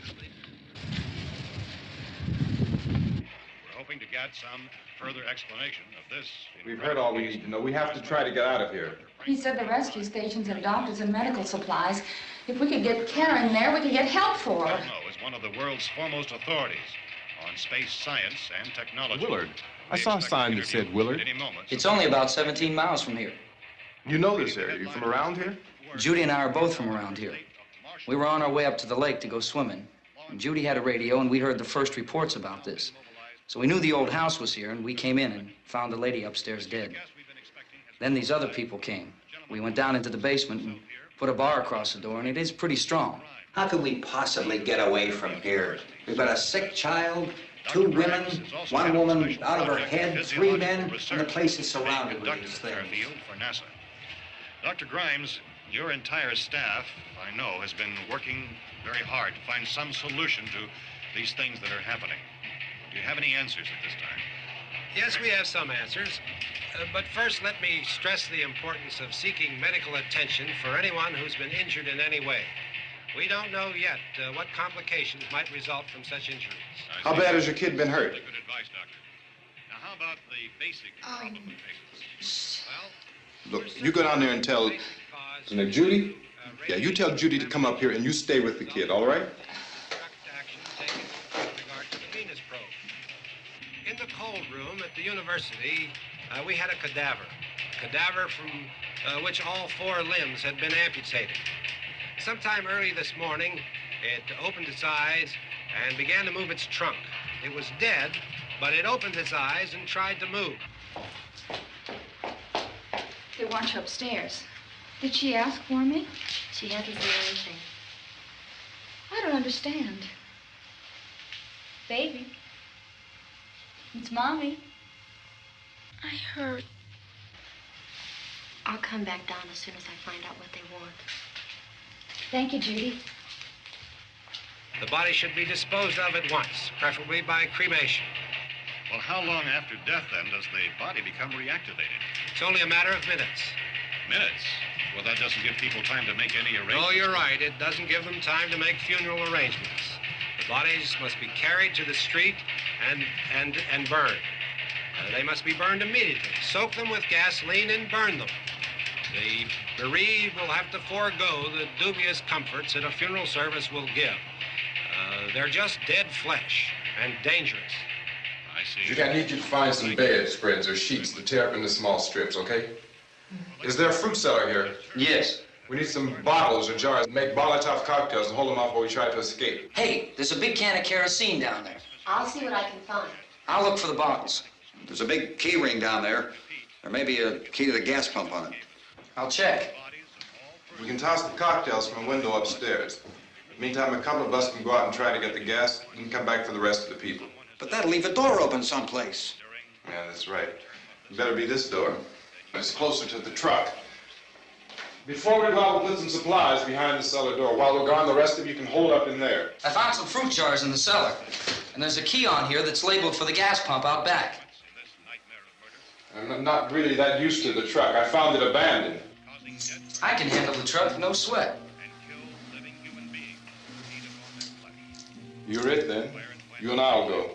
We're hoping to get some further explanation of this.
We've heard all we need to know. We have to try to get out of here.
He said the rescue stations have doctors and medical supplies. If we could get Kenner in there, we could get help for her.
No, is one of the world's foremost authorities on space science and technology.
Willard. I saw a sign that said Willard.
It's only about 17 miles from here.
You know this area. You from around here?
Judy and I are both from around here. We were on our way up to the lake to go swimming. And Judy had a radio, and we heard the first reports about this. So we knew the old house was here, and we came in and found the lady upstairs dead. Then these other people came. We went down into the basement and put a bar across the door, and it is pretty strong.
How could we possibly get away from here? We've got a sick child, 2 women, 1 woman out of her head, 3 men, and the place is surrounded with these things.
For NASA. Dr. Grimes, your entire staff, I know, has been working very hard to find some solution to these things that are happening. Do you have any answers at this time?
Yes, we have some answers. But first, let me stress the importance of seeking medical attention for anyone who's been injured in any way. We don't know yet what complications might result from such injuries.
How bad has your kid been hurt?
Good advice, Doctor. Now, how about the basic complications?
Look, you go down there and tell Judy? Yeah, you tell Judy to come up here and you stay with the kid, all right?
In the cold room at the university, we had a cadaver from which all 4 limbs had been amputated. Sometime early this morning, it opened its eyes and began to move its trunk. It was dead, but it opened its eyes and tried to move.
They want you upstairs. Did she ask for me?
She hasn't said anything.
I don't understand. Baby. It's Mommy.
I heard. I'll come back down as soon as I find out what they want.
Thank you, Judy.
The body should be disposed of at once, preferably by cremation.
Well, how long after death, then, does the body become reactivated?
It's only a matter of minutes.
Minutes? Well, that doesn't give people time to make any arrangements.
Oh, you're right. It doesn't give them time to make funeral arrangements. The bodies must be carried to the street and burned. They must be burned immediately. Soak them with gasoline and burn them. The bereaved will have to forego the dubious comforts that a funeral service will give. They're just dead flesh and dangerous.
I see.
Judy, I need you to find some bedspreads or sheets to tear up into small strips, okay? Is there a fruit cellar here?
Yes.
We need some bottles or jars to make Molotov cocktails and hold them off while we try to escape.
Hey, there's a big can of kerosene down there.
I'll see what I can find.
I'll look for the bottles.
There's a big key ring down there. There may be a key to the gas pump on it.
I'll check.
We can toss the cocktails from a window upstairs. Meantime, a couple of us can go out and try to get the gas and come back for the rest of the people.
But that'll leave a door open someplace.
Yeah, that's right. It better be this door. It's closer to the truck. Before we go out, we'll put some supplies behind the cellar door. While we're gone, the rest of you can hold up in there.
I found some fruit jars in the cellar. And there's a key on here that's labeled for the gas pump out back.
I'm not really that used to the truck. I found it abandoned.
I can handle the truck, no sweat.
You're it, then. You and I'll go.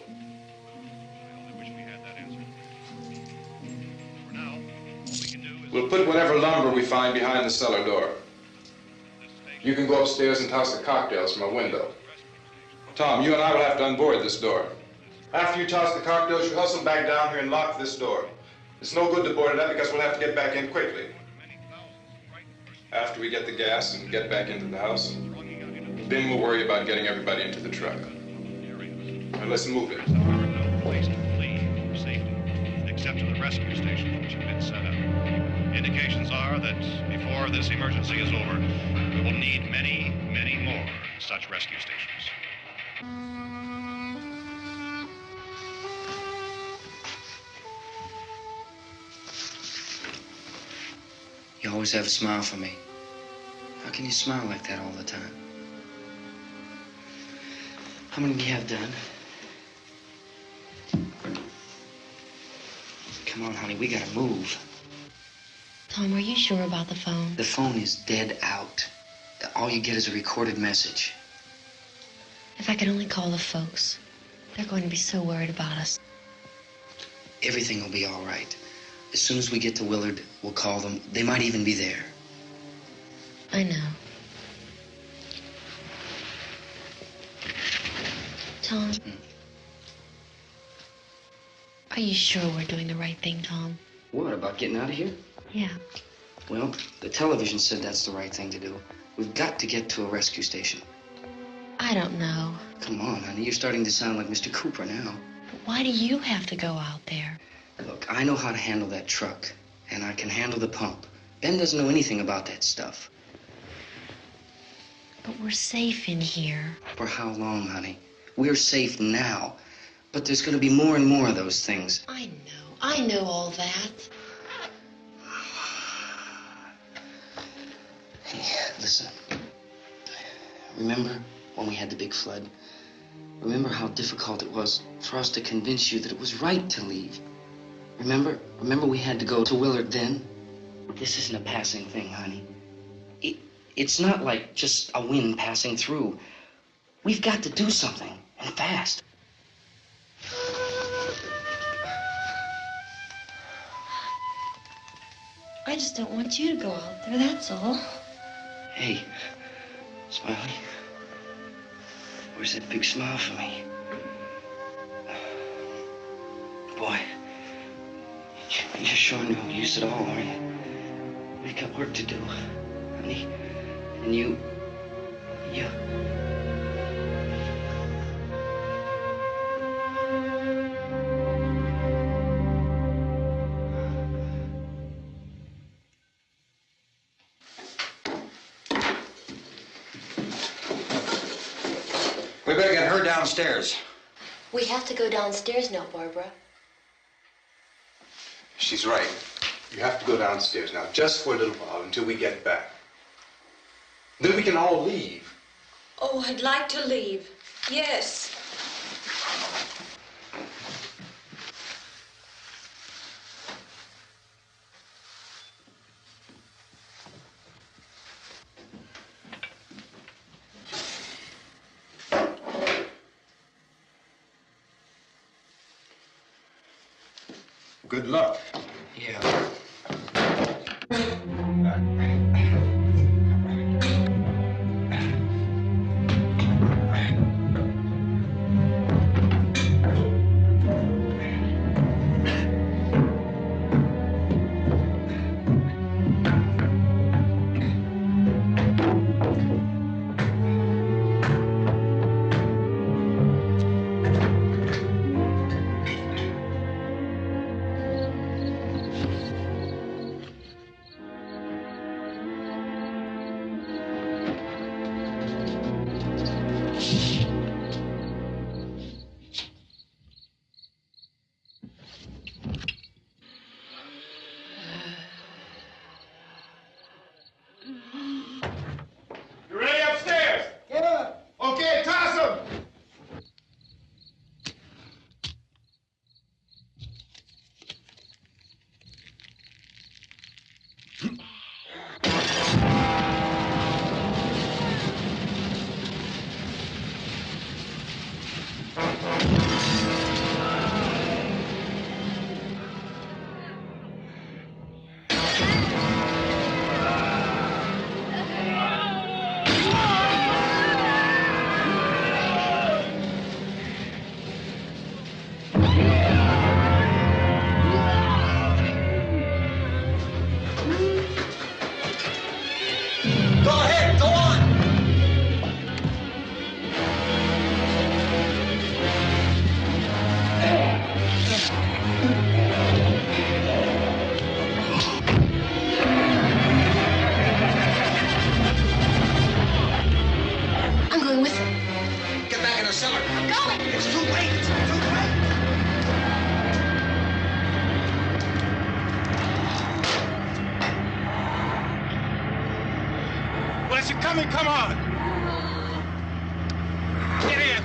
We'll put whatever lumber we find behind the cellar door. You can go upstairs and toss the cocktails from a window. Tom, you and I will have to unboard this door. After you toss the cocktails, you hustle back down here and lock this door. It's no good to board it up because we'll have to get back in quickly. After we get the gas and get back into the house, then we'll worry about getting everybody into the truck. Now let's move it.
No place to flee for safety, except to the rescue stations which have been set up. Indications are that before this emergency is over, we will need many, many more such rescue stations.
You always have a smile for me. How can you smile like that all the time? How many do you have done? Come on, honey, we gotta move.
Tom, are you sure about the phone?
The phone is dead out. all you get is a recorded message.
If I could only call the folks. They're going to be so worried about us.
Everything will be all right. As soon as we get to Willard, we'll call them. They might even be there.
I know. Tom? Are you sure we're doing the right thing, Tom?
What, about getting out of here?
Yeah.
Well, the television said that's the right thing to do. We've got to get to a rescue station.
I don't know.
Come on, honey. You're starting to sound like Mr. Cooper now.
But why do you have to go out there?
Look, I know how to handle that truck, and I can handle the pump. Ben doesn't know anything about that stuff.
But we're safe in here.
For how long, honey? We're safe now. But there's going to be more and more of those things.
I know all that.
Hey, listen. Remember when we had the big flood? Remember how difficult it was for us to convince you that it was right to leave? Remember we had to go to Willard then? This isn't a passing thing, honey. It's not like just a wind passing through. We've got to do something, and fast.
I just don't want you to go out there, that's all.
Hey, Smiley. Where's that big smile for me? Boy, you're sure no use at all, aren't you? We've got work to do, honey. And you...
We better get her downstairs.
We have to go downstairs now, Barbara.
She's right. You have to go downstairs now, just for a little while, until we get back. Then we can all leave.
Oh, I'd like to leave. Yes.
Good luck.
Yeah.
You ready upstairs? Yeah. Okay, toss him.
Go ahead, go on.
I'm going with him.
Get back in the cellar.
I'm going.
It's too late. It's too late.
Unless you're coming, come on. Get in.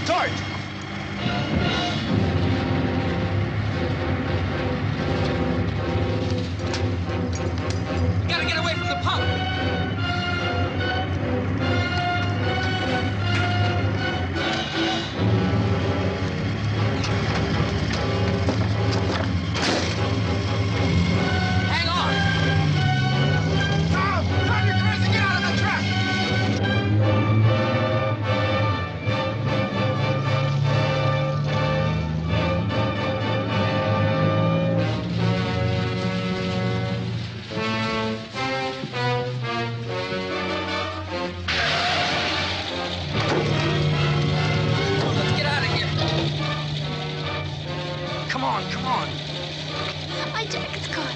the torch!
We gotta get away from the pump. Hang on.
Tom! Drive your cars and get out of the truck!
Let's get out of here. Come on, come on.
My jacket's caught.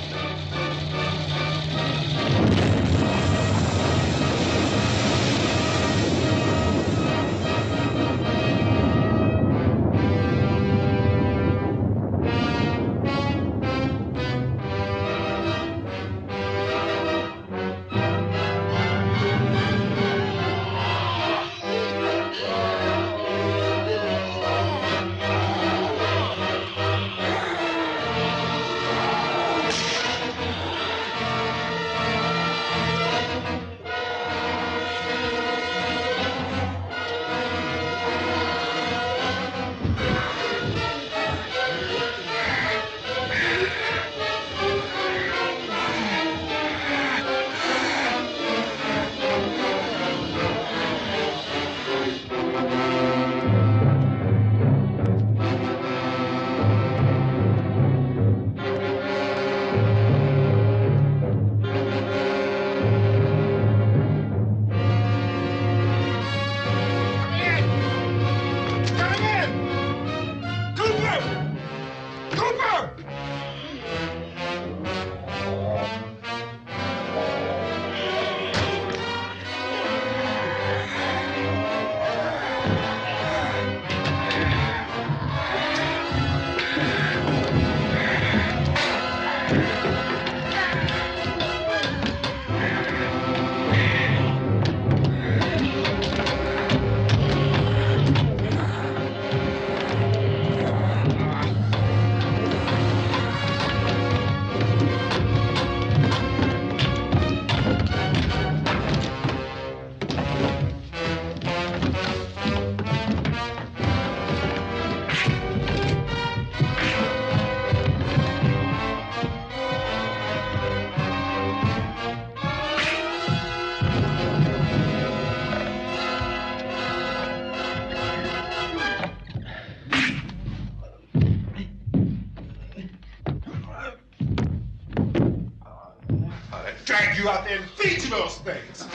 Drag you out there and feed you those things!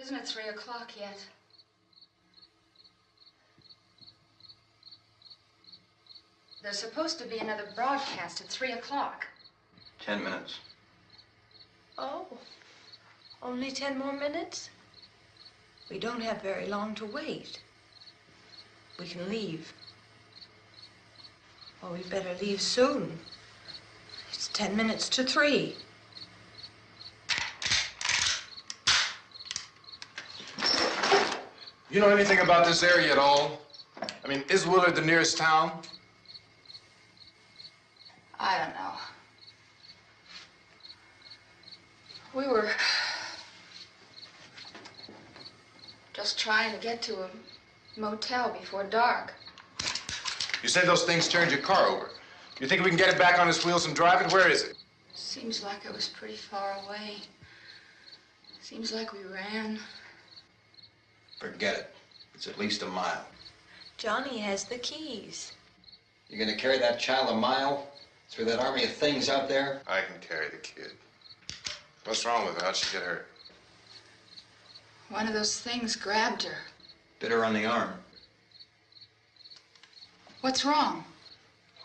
Isn't it 3 o'clock yet? There's supposed to be another broadcast at 3 o'clock.
10 minutes.
Oh, only 10 more minutes? We don't have very long to wait. we can leave. Well, we better leave soon. It's 10 minutes to 3.
You know anything about this area at all? I mean, is Willard the nearest town?
I don't know. We were just trying to get to a motel before dark.
You said those things turned your car over. You think we can get it back on its wheels and drive it? Where is it?
Seems like it was pretty far away. Seems like we ran.
Forget it. It's at least a mile.
Johnny has the keys.
You're gonna carry that child a mile through that army of things out there?
I can carry the kid. What's wrong with her? How'd she get hurt?
One of those things grabbed her.
Bit her on the arm.
What's wrong?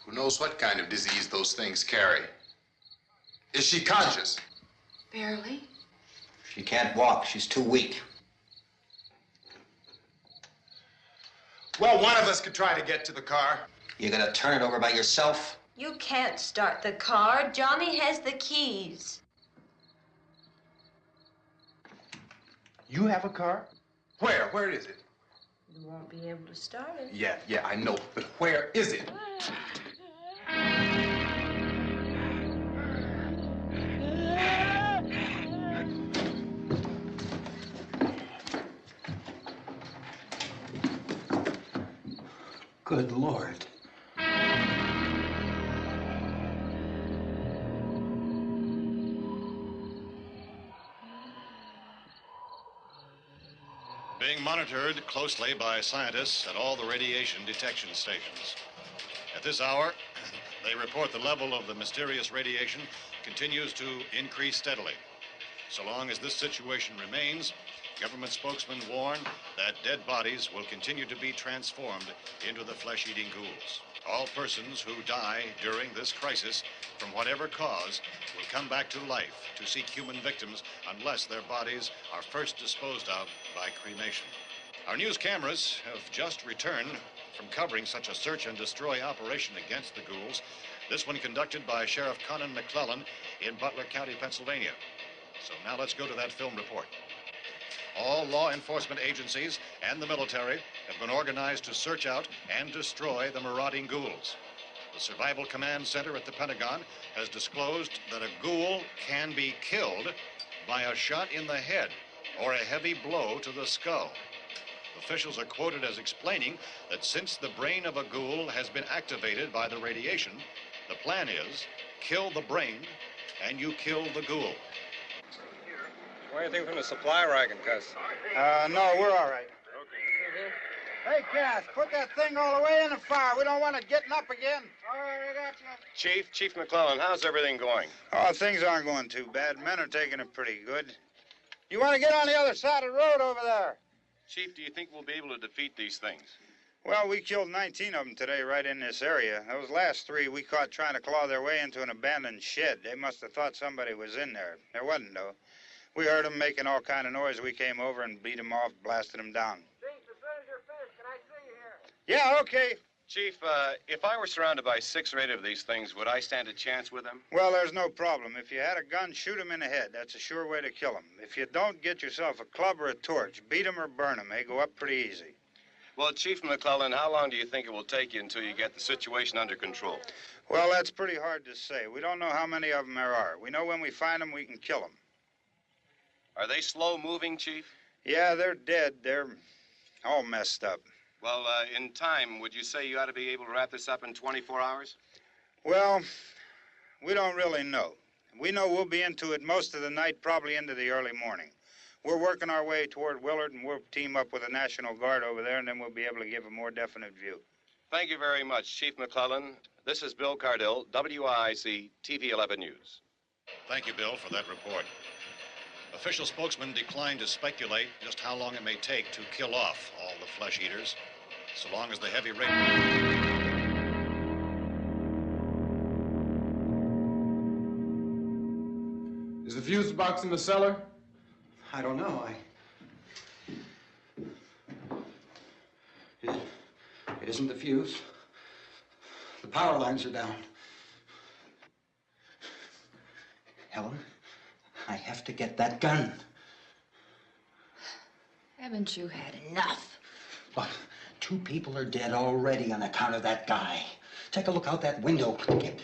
Who knows what kind of disease those things carry? Is she conscious?
Barely.
She can't walk. She's too weak.
Well, one of us could try to get to the car.
You gonna turn it over by yourself?
You can't start the car. Johnny has the keys.
You have a car? Where? Where is it?
You won't be able to start it.
Yeah, I know. But where is it?
Good Lord.
Being monitored closely by scientists at all the radiation detection stations. At this hour, they report the level of the mysterious radiation continues to increase steadily. So long as this situation remains, government spokesmen warn that dead bodies will continue to be transformed into the flesh-eating ghouls. All persons who die during this crisis, from whatever cause, will come back to life to seek human victims unless their bodies are first disposed of by cremation. Our news cameras have just returned from covering such a search and destroy operation against the ghouls, this one conducted by Sheriff Conan McClellan in Butler County, Pennsylvania. So now let's go to that film report. All law enforcement agencies and the military have been organized to search out and destroy the marauding ghouls. The Survival Command Center at the Pentagon has disclosed that a ghoul can be killed by a shot in the head or a heavy blow to the skull. Officials are quoted as explaining that since the brain of a ghoul has been activated by the radiation, the plan is kill the brain and you kill the ghoul.
Want anything from the supply wagon, Cuz?
No, we're all right. Hey, Cass, put that thing all the way in the fire. We don't want it getting up again. All right, I got you.
Chief McClellan, how's everything going?
Oh, things aren't going too bad. Men are taking it pretty good. You want to get on the other side of the road over there?
Chief, do you think we'll be able to defeat these things?
Well, we killed 19 of them today right in this area. Those last 3 we caught trying to claw their way into an abandoned shed. They must have thought somebody was in there. There wasn't, though. We heard them making all kind of noise. We came over and beat them off, blasted them down.
Chief, as soon as you're finished, can I see you here?
Yeah, okay.
Chief, if I were surrounded by 6 or 8 of these things, would I stand a chance with them?
Well, there's no problem. If you had a gun, shoot them in the head. That's a sure way to kill them. If you don't, get yourself a club or a torch. Beat them or burn them. They go up pretty easy.
Well, Chief McClellan, how long do you think it will take you until you get the situation under control?
Well, that's pretty hard to say. We don't know how many of them there are. We know when we find them, we can kill them.
Are they slow-moving, Chief?
Yeah, they're dead. They're all messed up.
Well, in time, would you say you ought to be able to wrap this up in 24 hours?
Well, we don't really know. We know we'll be into it most of the night, probably into the early morning. We're working our way toward Willard, and we'll team up with the National Guard over there, and then we'll be able to give a more definite view.
Thank you very much, Chief McClellan. This is Bill Cardill, WIC TV 11 News.
Thank you, Bill, for that report. Official spokesmen declined to speculate just how long it may take to kill off all the flesh eaters, so long as the heavy rain...
Is the fuse box in the cellar?
I don't know. It isn't the fuse. The power lines are down. Helen, I have to get that gun.
Haven't you had enough?
But 2 people are dead already on account of that guy. Take a look out that window. Get...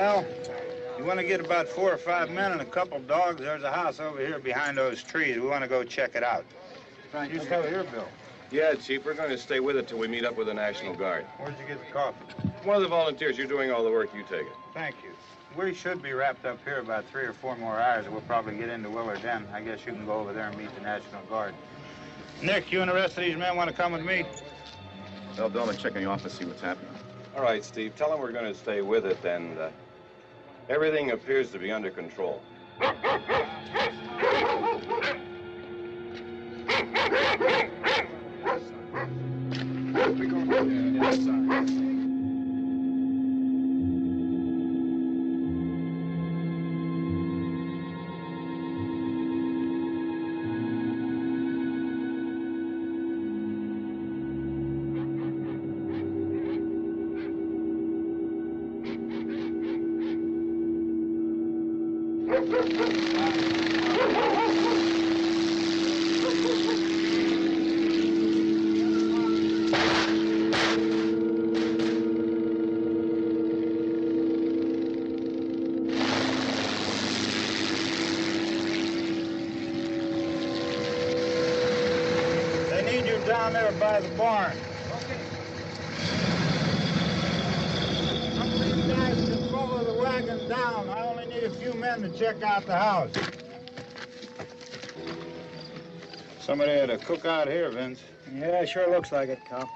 Well, you want to get about 4 or 5 men and a couple dogs. There's a house over here behind those trees. We want to go check it out. You stay here, Bill.
Yeah, Chief, we're going to stay with it till we meet up with the National Guard.
Where'd you get the coffee?
One of the volunteers. You're doing all the work. You take it.
Thank you. We should be wrapped up here about 3 or 4 more hours, and we'll probably get into Willard then. I guess you can go over there and meet the National Guard. Nick, you and the rest of these men want to come with me?
Well, Bill, I'll check in the office, see what's happening.
All right, Steve. Tell them we're going to stay with it, and everything appears to be under control.
Down there by the barn. Some of these guys can follow the wagon down. I only need a few men to check out the house. Somebody had a cookout here, Vince.
Yeah, sure looks like it, Cal.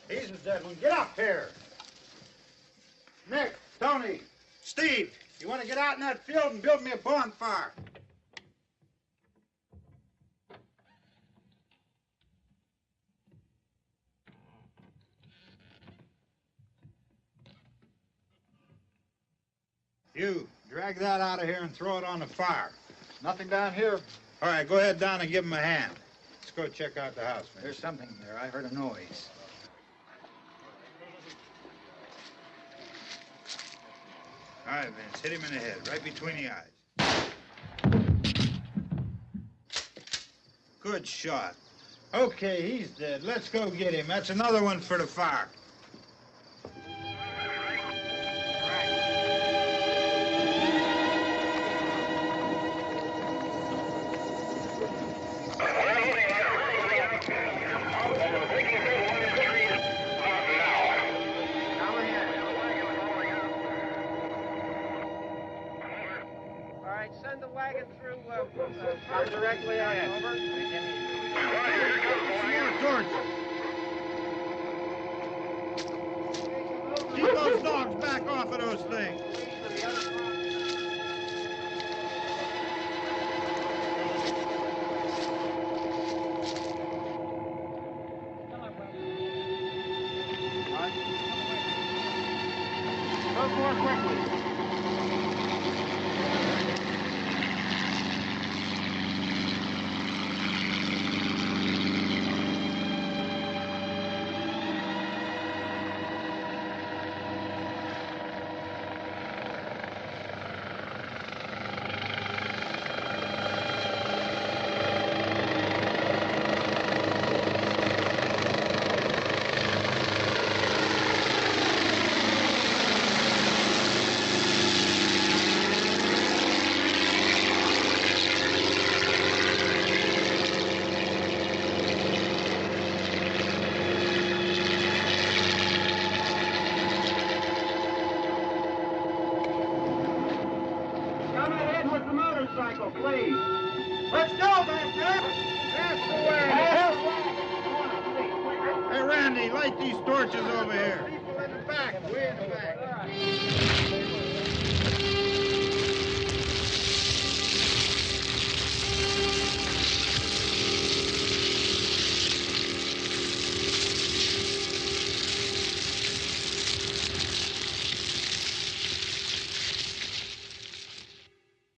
He's the dead one. Get up here. Nick, Tony, Steve, you want to get out in that field and build me a bonfire? You, drag that out of here and throw it on the fire.
Nothing down here.
All right, go ahead down and give him a hand. Let's go check out the house, man.
There's something there. I heard a noise.
All right, Vince, hit him in the head, right between the eyes. Good shot. Okay, he's dead. Let's go get him. That's another one for the fire.
Send the wagon through directly ahead. Over.
Keep those dogs back off of those things.
Go more quickly. Please. Let's go back there. That's the way.
Hey, Randy, light these torches over here.
People in the back. Way in the back.